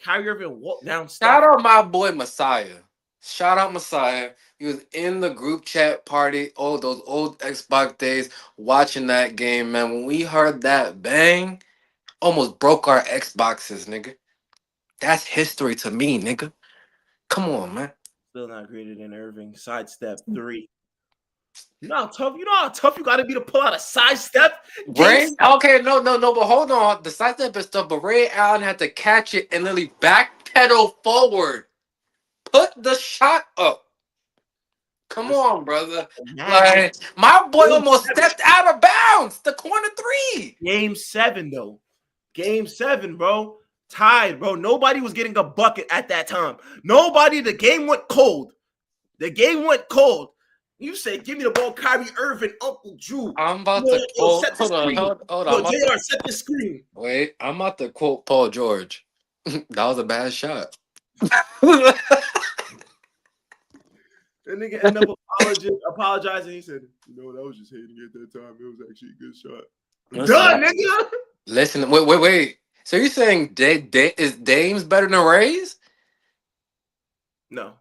Kyrie Irving walked down Shout Steph. out my boy Messiah. Shout out Messiah. He was in the group chat party, oh those old Xbox days, watching that game, man. When we heard that bang, almost broke our Xboxes, nigga. That's history to me, nigga. Come on, man. Still not greater than Irving. Sidestep 3. You know how tough you gotta be to pull out a sidestep game. Ray? Okay, no, but hold on. The sidestep is stuff, but Ray Allen had to catch it and literally backpedal forward. Put the shot up. Come This on, brother. magic. Like, my boy Game almost 7. stepped out of bounds. The corner three. Game 7 though. Game 7, bro. Tied, bro. Nobody was getting a bucket at that time. Nobody. The game went cold. The game went cold. You say, give me the ball, Kyrie Irving, Uncle Drew. I'm about to Yo, quote. set the Hold on, screen. hold Yo, on. JR, set the screen. Wait, I'm about to quote Paul George. That was a bad shot. The nigga end up apologizing. He said, you know, that was just hating at that time. It was actually a good shot. Done, nigga. Listen, wait. So you're saying is Dame's better than Ray's? No.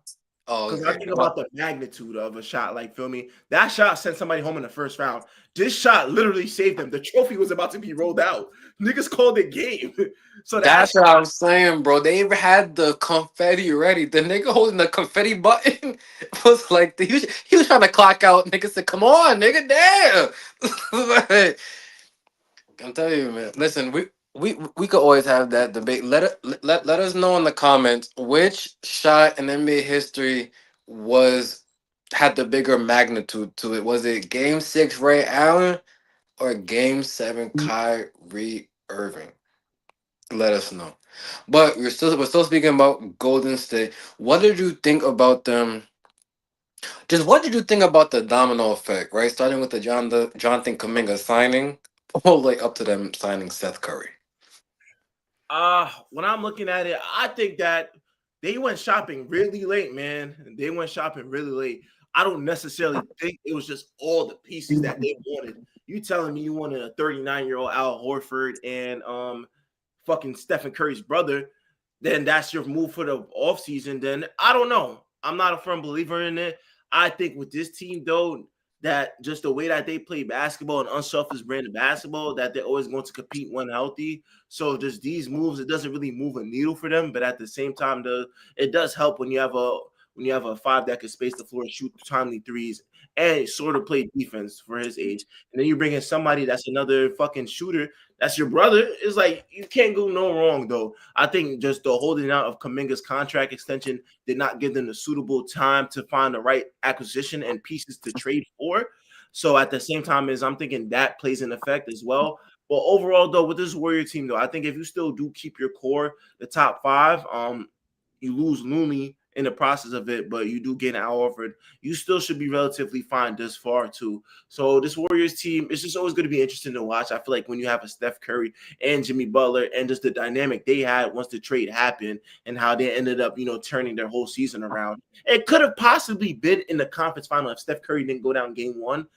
Oh, Because I okay. think about the magnitude of a shot. Like, feel me? That shot sent somebody home in the first round. This shot literally saved them. The trophy was about to be rolled out. Niggas called it game. So That's what I'm saying, bro. They even had the confetti ready. The nigga holding the confetti button was like he was trying to clock out. Nigga said, "Come on, nigga, damn." Like, I'm telling you, man. Listen, we could always have that debate. Let us know in the comments which shot in NBA history was had the bigger magnitude to it. Was it Game 6 Ray Allen or Game 7 Kyrie Irving? Let us know. But we're still speaking about Golden State. What did you think about them? Just what did you think about the domino effect, right? Starting with the Jonathan Kuminga signing, all the way up to them signing Seth Curry. When I'm looking at it, I think that they went shopping really late, man. They went shopping really late. I don't necessarily think it was just all the pieces that they wanted. You telling me you wanted a 39-year-old Al Horford and fucking Stephen Curry's brother, then that's your move for the offseason. Then I don't know. I'm not a firm believer in it. I think with this team, though, that just the way that they play basketball, an unselfish brand of basketball, that they're always going to compete when healthy. So just these moves, it doesn't really move a needle for them, but at the same time, it does help when you have a five that can space the floor, shoot timely threes, and sort of play defense for his age. And then you bring in somebody that's another fucking shooter. That's your brother. It's like you can't go no wrong though. I think just the holding out of Kuminga's contract extension did not give them the suitable time to find the right acquisition and pieces to trade for. So at the same time, as I'm thinking that plays an effect as well. But overall, though, with this Warrior team, though, I think if you still do keep your core, the top five, you lose Looney in the process of it, but you do get Al Horford. You still should be relatively fine this far too. So this Warriors team, it's just always going to be interesting to watch. I feel like when you have a Steph Curry and Jimmy Butler, and just the dynamic they had once the trade happened, and how they ended up, turning their whole season around. It could have possibly been in the conference final if Steph Curry didn't go down game one.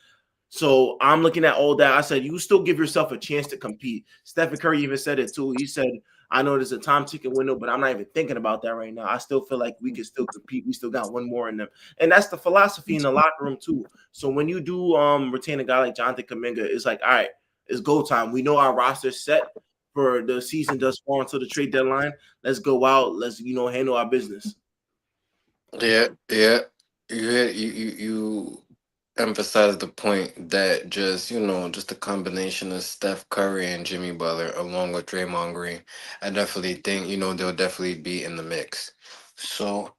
So I'm looking at all that. I said, you still give yourself a chance to compete. Stephen Curry even said it too. He said, I know there's a time ticket window, but I'm not even thinking about that right now. I still feel like we can still compete. We still got one more in them. And that's the philosophy in the locker room too. So when you do retain a guy like Jonathan Kuminga, it's like, all right, it's go time. We know our roster's set for the season does fall until the trade deadline. Let's go out. Let's, handle our business. Yeah. You emphasize the point that just the combination of Steph Curry and Jimmy Butler along with Draymond Green, I definitely think, they'll definitely be in the mix. So,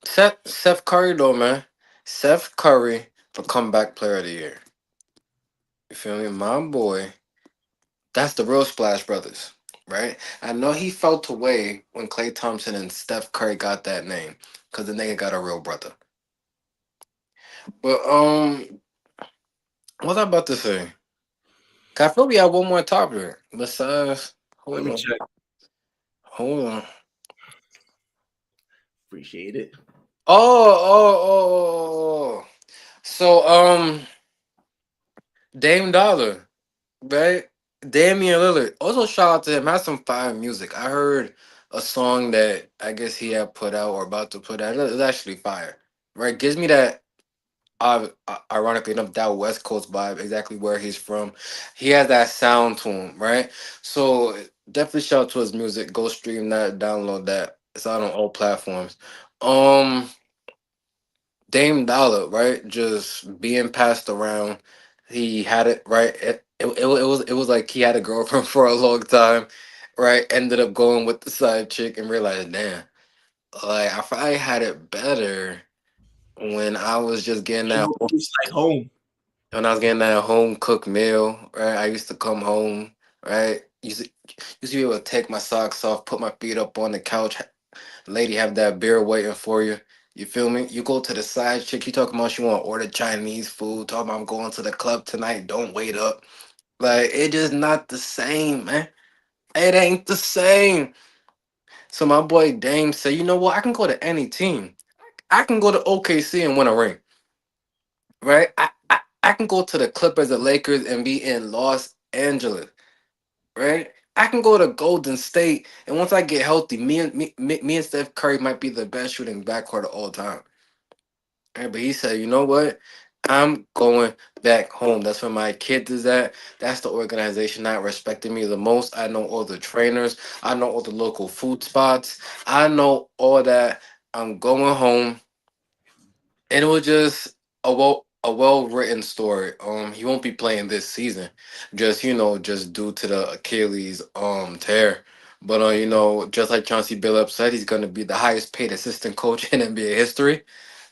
Seth Curry though, man. Seth Curry for comeback player of the year. You feel me? My boy, that's the real Splash Brothers, right? I know he felt away when Klay Thompson and Steph Curry got that name because the nigga got a real brother. But what was I about to say? I feel we have one more topic. Besides, Let hold me on, check. hold on. Appreciate it. Oh. So Dame Dollar, right? Damian Lillard. Also shout out to him. Has some fire music. I heard a song that I guess he had put out or about to put out. It's actually fire, right? Gives me that. Ironically enough, that West Coast vibe, exactly where he's from. He has that sound to him, right? So definitely shout out to his music. Go stream that, download that. It's out on all platforms. Um, Dame Dollar, right? Just being passed around. He had it right. It was like he had a girlfriend for a long time, right? Ended up going with the side chick and realized, damn, like I probably had it better when I was just getting It that was like home. when I was getting that home cooked meal, right? I used to come home, right? Used to be able to take my socks off, put my feet up on the couch. Lady have that beer waiting for you. You feel me? You go to the side chick. You talking about you want to order Chinese food. Talking about I'm going to the club tonight. Don't wait up. Like it just not the same, man. It ain't the same. So my boy Dame said, you know what? I can go to any team. I can go to OKC and win a ring, right? I can go to the Clippers or Lakers and be in Los Angeles, right? I can go to Golden State, and once I get healthy, me and Steph Curry might be the best shooting backcourt of all time. Right? But he said, you know what? I'm going back home. That's where my kids is at. That's the organization that respected me the most. I know all the trainers. I know all the local food spots. I know all that. I'm going home, and it was just a well written story. He won't be playing this season, just just due to the Achilles tear. But just like Chauncey Billups said, he's gonna be the highest paid assistant coach in NBA history.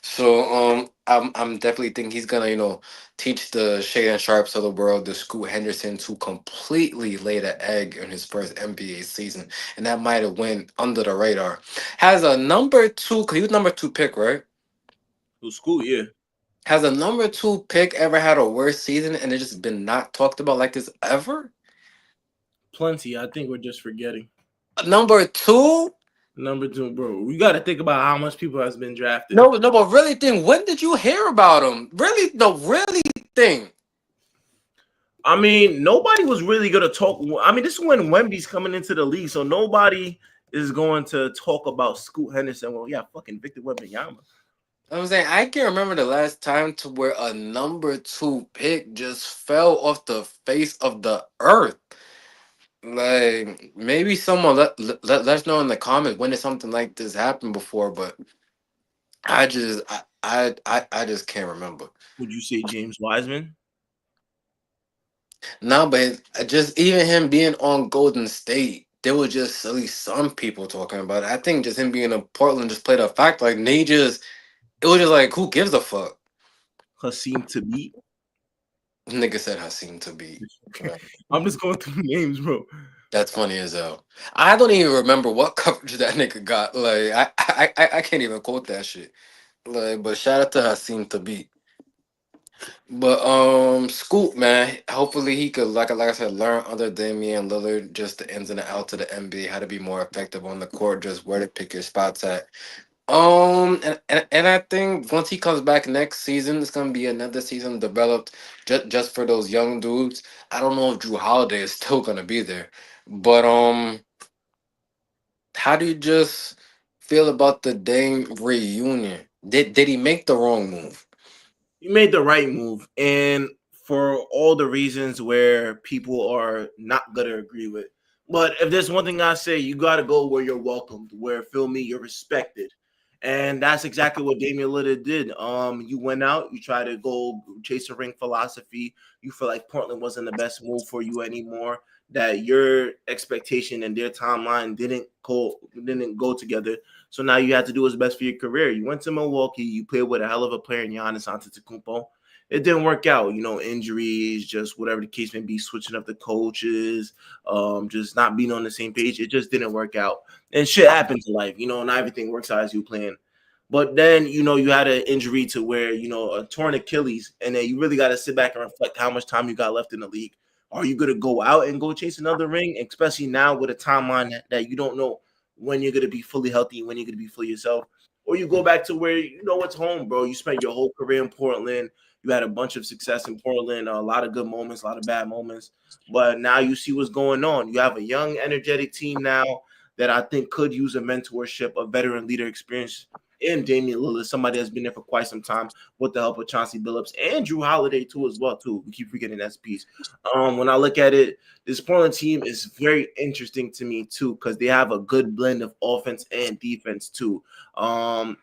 So I'm definitely think he's gonna teach the Shaden Sharps of the world, the Scoot Henderson, to completely lay the egg in his first NBA season, and that might have went under the radar. Has a number two, cause he was number two pick, right? It was cool, yeah. Has a number two pick ever had a worse season and it just been not talked about like this ever? Plenty. I think we're just forgetting. Number two? Number two, bro. We got to think about how much people has been drafted. No, no, but really think, when did you hear about him? Really, the really thing. I mean, nobody was really gonna talk. I mean, this is when Wemby's coming into the league, so nobody is going to talk about Scoot Henderson. Well, yeah, fucking Victor Wembanyama. I'm saying I can't remember the last time to where a number two pick just fell off the face of the earth. Like maybe someone let us know in the comments when did something like this happen before, but I just can't remember. Would you say James Wiseman? No, but just even him being on Golden State, there was just at least some people talking about it. I think just him being in Portland just played a fact. Like they just, it was just like, who gives a fuck? Hasim Tabit. Nigga said Hasim to be. Right. I'm just going through names, bro. That's funny as hell. I don't even remember what coverage that nigga got. Like I can't even quote that shit. Like, but shout out to Hasim to be. But Scoop man, hopefully he could like I said learn under Damian Lillard just the ins and outs of the NBA, how to be more effective on the court, just where to pick your spots at. And I think once he comes back next season, it's gonna be another season developed just for those young dudes. I don't know if Drew Holiday is still gonna be there, but how do you just feel about the Dame reunion? Did he make the wrong move? You made the right move, and for all the reasons where people are not gonna agree with. But if there's one thing I say, you gotta go where you're welcomed, where feel me, you're respected. And that's exactly what Damian Lillard did. You went out, you try to go chase a ring philosophy. You feel like Portland wasn't the best move for you anymore. That your expectation and their timeline didn't go together. So now you have to do what's best for your career. You went to Milwaukee. You played with a hell of a player in Giannis Antetokounmpo. It didn't work out. Injuries, just whatever the case may be, switching up the coaches, just not being on the same page. It just didn't work out. And shit happens in life. Not everything works out as you plan. But then, you had an injury to where, a torn Achilles, and then you really got to sit back and reflect how much time you got left in the league. Are you going to go out and go chase another ring, especially now with a timeline that you don't know when you're going to be fully healthy, when you're going to be fully yourself? Or you go back to where it's home, bro. You spent your whole career in Portland. You had a bunch of success in Portland, a lot of good moments, a lot of bad moments. But now you see what's going on. You have a young, energetic team now that I think could use a mentorship, a veteran leader experience in Damian Lillard, somebody that's been there for quite some time with the help of Chauncey Billups and Drew Holiday too as well too. We keep forgetting that piece. When I look at it, this Portland team is very interesting to me too because they have a good blend of offense and defense too. Um,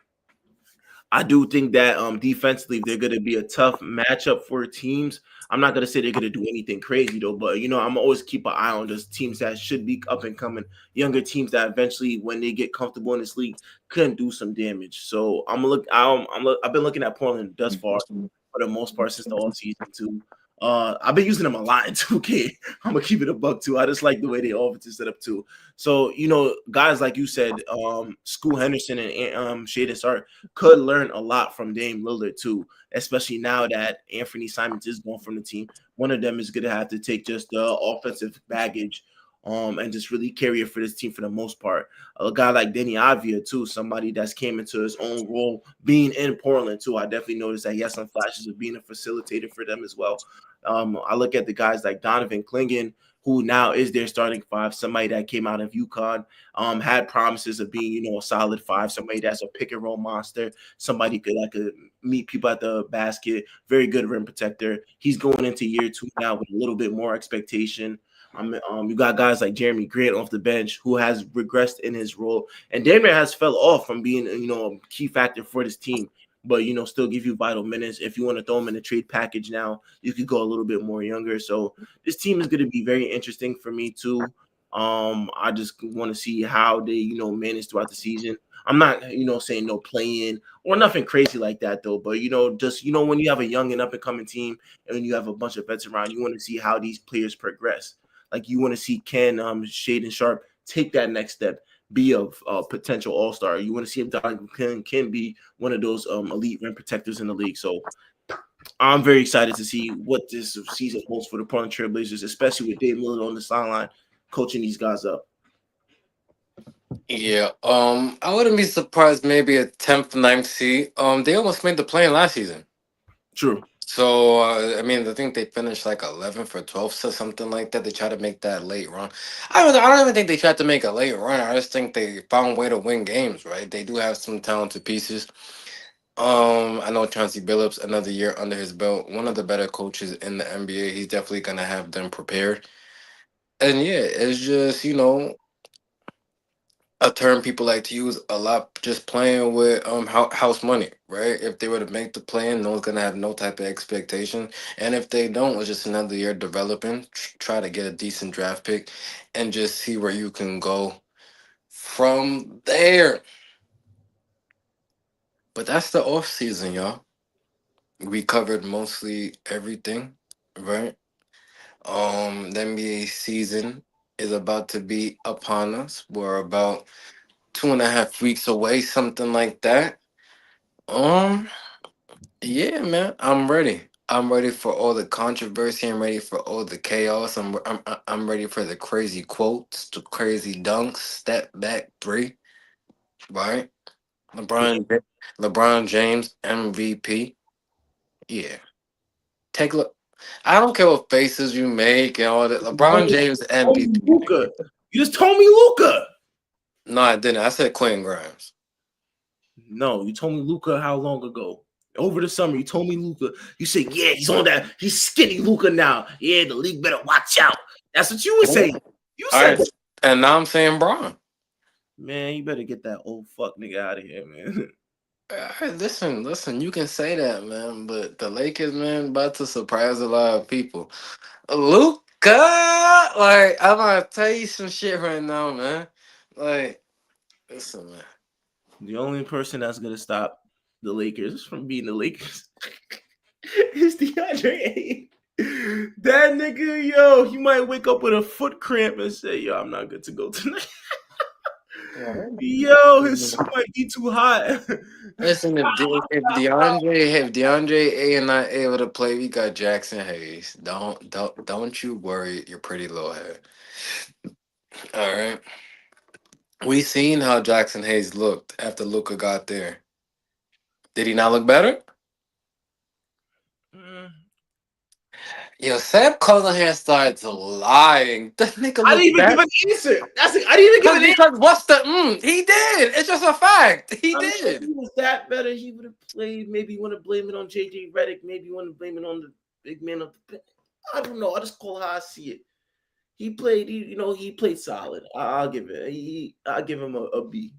I do think that defensively they're going to be a tough matchup for teams. I'm not going to say they're going to do anything crazy though, but I'm always keep an eye on those teams that should be up and coming, younger teams that eventually, when they get comfortable in this league, can do some damage. So I'm gonna look. I've been looking at Portland thus far for the most part since the all season too. I've been using them a lot in 2K. I'm gonna keep it a buck too. I just like the way they offense is set up too. So guys like you said, School Henderson and Shaden Sharp could learn a lot from Dame Lillard too, especially now that Anthony Simons is going from the team. One of them is going to have to take just the offensive baggage and just really carry it for this team for the most part. A guy like Denny Avia too, somebody that's came into his own role being in Portland too. I definitely noticed that he has some flashes of being a facilitator for them as well. I look at the guys like Donovan Clingan, who now is their starting five, somebody that came out of UConn, had promises of being, a solid five, somebody that's a pick and roll monster, somebody that could meet people at the basket, very good rim protector. He's going into year two now with a little bit more expectation. You got guys like Jeremy Grant off the bench who has regressed in his role, and Damian has fell off from being, a key factor for this team. But still give you vital minutes. If you want to throw him in a trade package now, you could go a little bit more younger. So this team is going to be very interesting for me too. I just want to see how they, manage throughout the season. I'm not, saying no playing or nothing crazy like that though. But just when you have a young and up and coming team and you have a bunch of vets around, you want to see how these players progress. Like you want to see Ken Shaden Sharp take that next step, be a potential all star. You want to see if Don can be one of those elite rim protectors in the league. So I'm very excited to see what this season holds for the Portland Trail Blazers, especially with Dave Lillard on the sideline coaching these guys up. Yeah, I wouldn't be surprised maybe a 10th, ninth seed. They almost made the play last season. True. So I mean, I think they finished like 11th or 12th or something like that. They tried to make that late run. I don't even think they tried to make a late run. I just think they found a way to win games. Right? They do have some talented pieces. I know Chauncey Billups, another year under his belt, one of the better coaches in the NBA. He's definitely gonna have them prepared. And yeah, it's just a term people like to use a lot, just playing with house money, right? If they were to make the plan, no one's gonna have no type of expectation, and if they don't, it's just another year developing. Try to get a decent draft pick, and just see where you can go from there. But that's the off season, y'all. We covered mostly everything, right? The NBA season is about to be upon us. We're about 2.5 weeks away, something like that. Um, yeah, man, I'm ready. I'm ready for all the controversy. I'm ready for all the chaos. I'm ready for the crazy quotes, the crazy dunks, step back three, right? LeBron, LeBron James MVP. Yeah, take a look. I don't care what faces you make and all that. LeBron James MVP. Luca. You just told me Luca. No, I didn't. I said Quentin Grimes. No, you told me Luca how long ago? Over the summer, you told me Luca. You said, yeah, he's on that. He's skinny Luca now. Yeah, the league better watch out. That's what you would say. You All said right, that. and now I'm saying Braun. Man, you better get that old fuck nigga out of here, man. Hey, listen. You can say that, man, but the Lakers, man, about to surprise a lot of people. Luca, like I'm gonna tell you some shit right now, man. Like, listen, man. The only person that's gonna stop the Lakers from being the Lakers is DeAndre Ayton. That nigga, yo, he might wake up with a foot cramp and say, "Yo, I'm not good to go tonight." Yo, his suit might be too hot. Listen, if DeAndre A and not able to play, we got Jackson Hayes. Don't you worry your pretty little head. All right. We seen how Jackson Hayes looked after Luca got there. Did he not look better? Mm, Yo, Sam Callahan started lying. The nigga I didn't looked even give bad. an answer. That's it. I didn't even give an answer. Because what's the he did. It's just a fact. He I mean, if did. he was that better, he would have played. Maybe you want to blame it on JJ Redick. Maybe you want to blame it on the big man of the. I don't know. I just call how I see it. He played. He played solid. I'll give it. I'll give him a B.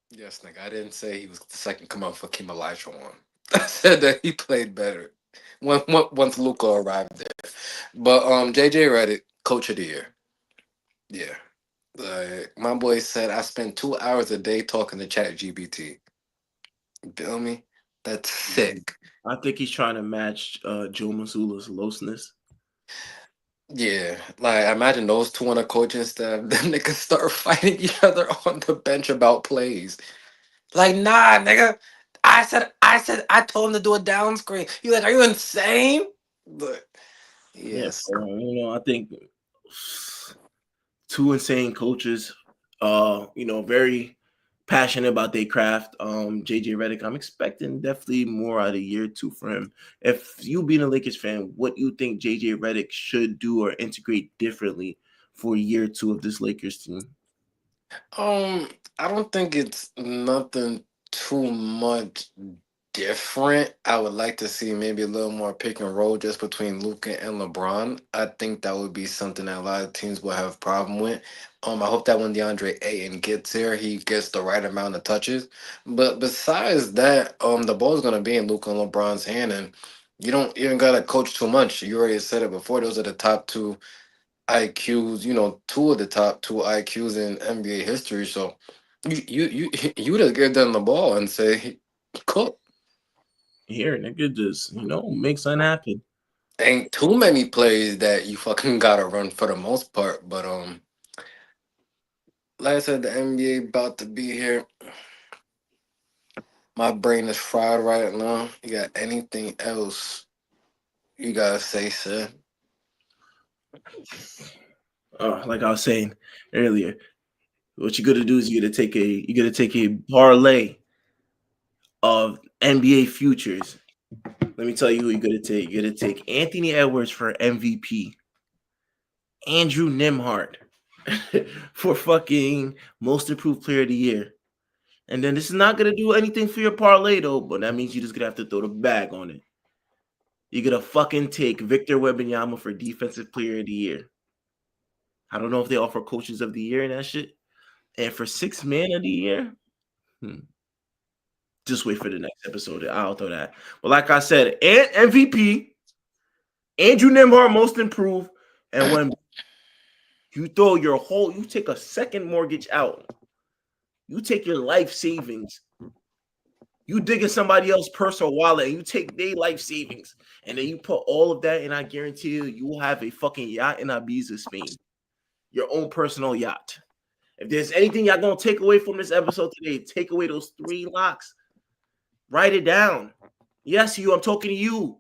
Yes, nigga. I didn't say he was the second come out for Kim Olajuwon. I said that he played better once Luca arrived there. But JJ Redick, coach of the year. Yeah. Like my boy said, I spend 2 hours a day talking to Chat GBT. You feel me? That's sick. I think he's trying to match Joe Mazzulla's loseness. Yeah, like imagine those two on a coaching staff. Them niggas start fighting each other on the bench about plays. Like, nah, nigga. I told him to do a down screen. You like, are you insane? But Yeah, yes, I think two insane coaches, very passionate about their craft. JJ Redick, I'm expecting definitely more out of year two for him. If you being a Lakers fan, what you think JJ Redick should do or integrate differently for year two of this Lakers team? um, I don't think it's nothing too much different. I would like to see maybe a little more pick and roll just between Luca and LeBron. I think that would be something that a lot of teams will have problem with. I hope that when DeAndre Ayton gets here, he gets the right amount of touches. But besides that, the ball's gonna be in Luca and LeBron's hand, and you don't even gotta coach too much. You already said it before; those are the top two IQs. Two of the top two IQs in NBA history. So you just give them the ball and say, "Cook." Here, nigga, just make something happen. Ain't too many plays that you fucking gotta run for the most part. But like I said, the NBA about to be here. My brain is fried right now. You got anything else you gotta say, sir? Like I was saying earlier, what you got to do is you got to take a parlay of NBA futures. Let me tell you who you're gonna take. You're gonna take Anthony Edwards for MVP, Andrew Nimhart for fucking most improved player of the year. And then this is not gonna do anything for your parlay though, but that means you just gonna have to throw the bag on it. You're gonna fucking take Victor Wembanyama for defensive player of the year. I don't know if they offer coaches of the year and that shit. And for six man of the year, hmm, just wait for the next episode. I'll throw that. But like I said, and MVP, Andrew Nimhart most improved, and when you take a second mortgage out, you take your life savings, you dig in somebody else's personal wallet, and you take their life savings, and then you put all of that, and I guarantee you will have a fucking yacht in Ibiza, Spain, your own personal yacht. If there's anything y'all gonna take away from this episode today, take away those three locks. Write it down. Yes, I'm talking to you.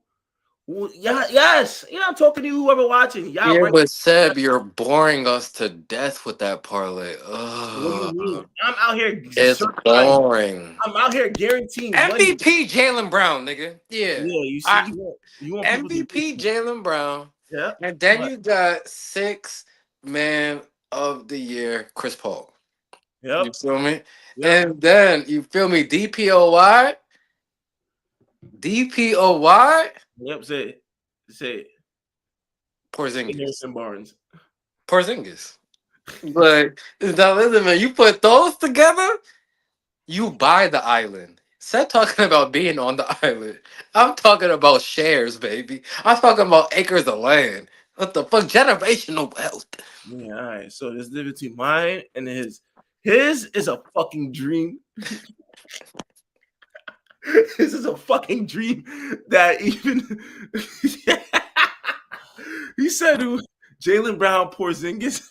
Yeah, yes. I'm talking to you, whoever watching. Y'all Yeah, right. but Seb, you're boring us to death with that parlay. What do you mean? Ugh, I'm out here it's certifying. boring. I'm out here guaranteeing money. MVP Jalen Brown, nigga. Yeah. Yeah, you see, I you want people to MVP Jalen Brown. yeah. And then But you got six man of the year, Chris Paul. yep, You feel me? yep, And then you feel me, DPOY, DPOY, yep. Say Porzingis. Harrison Barnes. Porzingis. But now listen, man, you put those together, you buy the island. Instead talking about being on the island. I'm talking about shares, baby. I'm talking about acres of land. What the fuck? Generational wealth. Yeah, all right. So there's the difference between mine and his. His is a fucking dream. This is a fucking dream that even he said who Jalen Brown, Porzingis,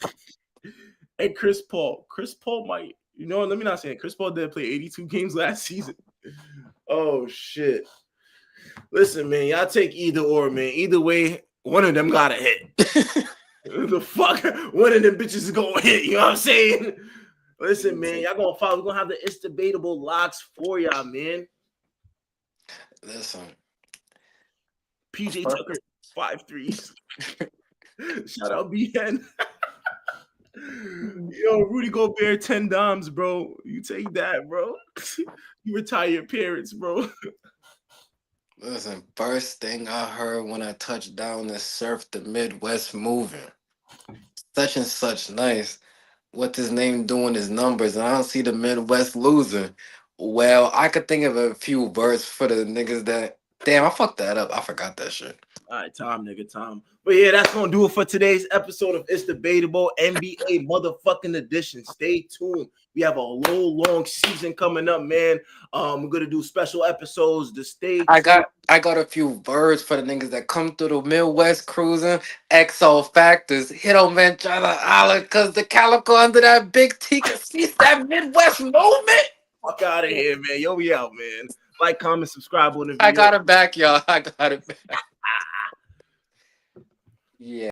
and Chris Paul. Chris Paul might, let me not say it. Chris Paul did play 82 games last season. Oh shit. Listen, man, y'all take either or, man. Either way, one of them gotta hit. The fuck, one of them bitches is gonna hit. You know what I'm saying? Listen, man, y'all gonna follow. We're gonna have the It's Debatable locks for y'all, man. Listen. PJ Tucker. 5 threes. Shout out BN. Yo, Rudy Gobert, 10 dimes, bro. You take that, bro. You retire your parents, bro. Listen, first thing I heard when I touched down is surf the Midwest moving. Such and such nice. What his name doing his numbers, and I don't see the Midwest losing. Well, I could think of a few words for the niggas that. Damn, I fucked that up. I forgot that shit. All right, Tom, nigga, Tom. But yeah, that's gonna do it for today's episode of It's Debatable NBA motherfucking edition. Stay tuned. We have a long season coming up, man. We're gonna do special episodes. To stay tuned. I got a few words for the niggas that come through the Midwest cruising. XO factors. Hit on man try to holler cause the calico under that big T can see that Midwest movement. Fuck out of here, man. Yo, we out, man. Like, comment, subscribe on the I video. got it back, y'all. I got it back. Yeah.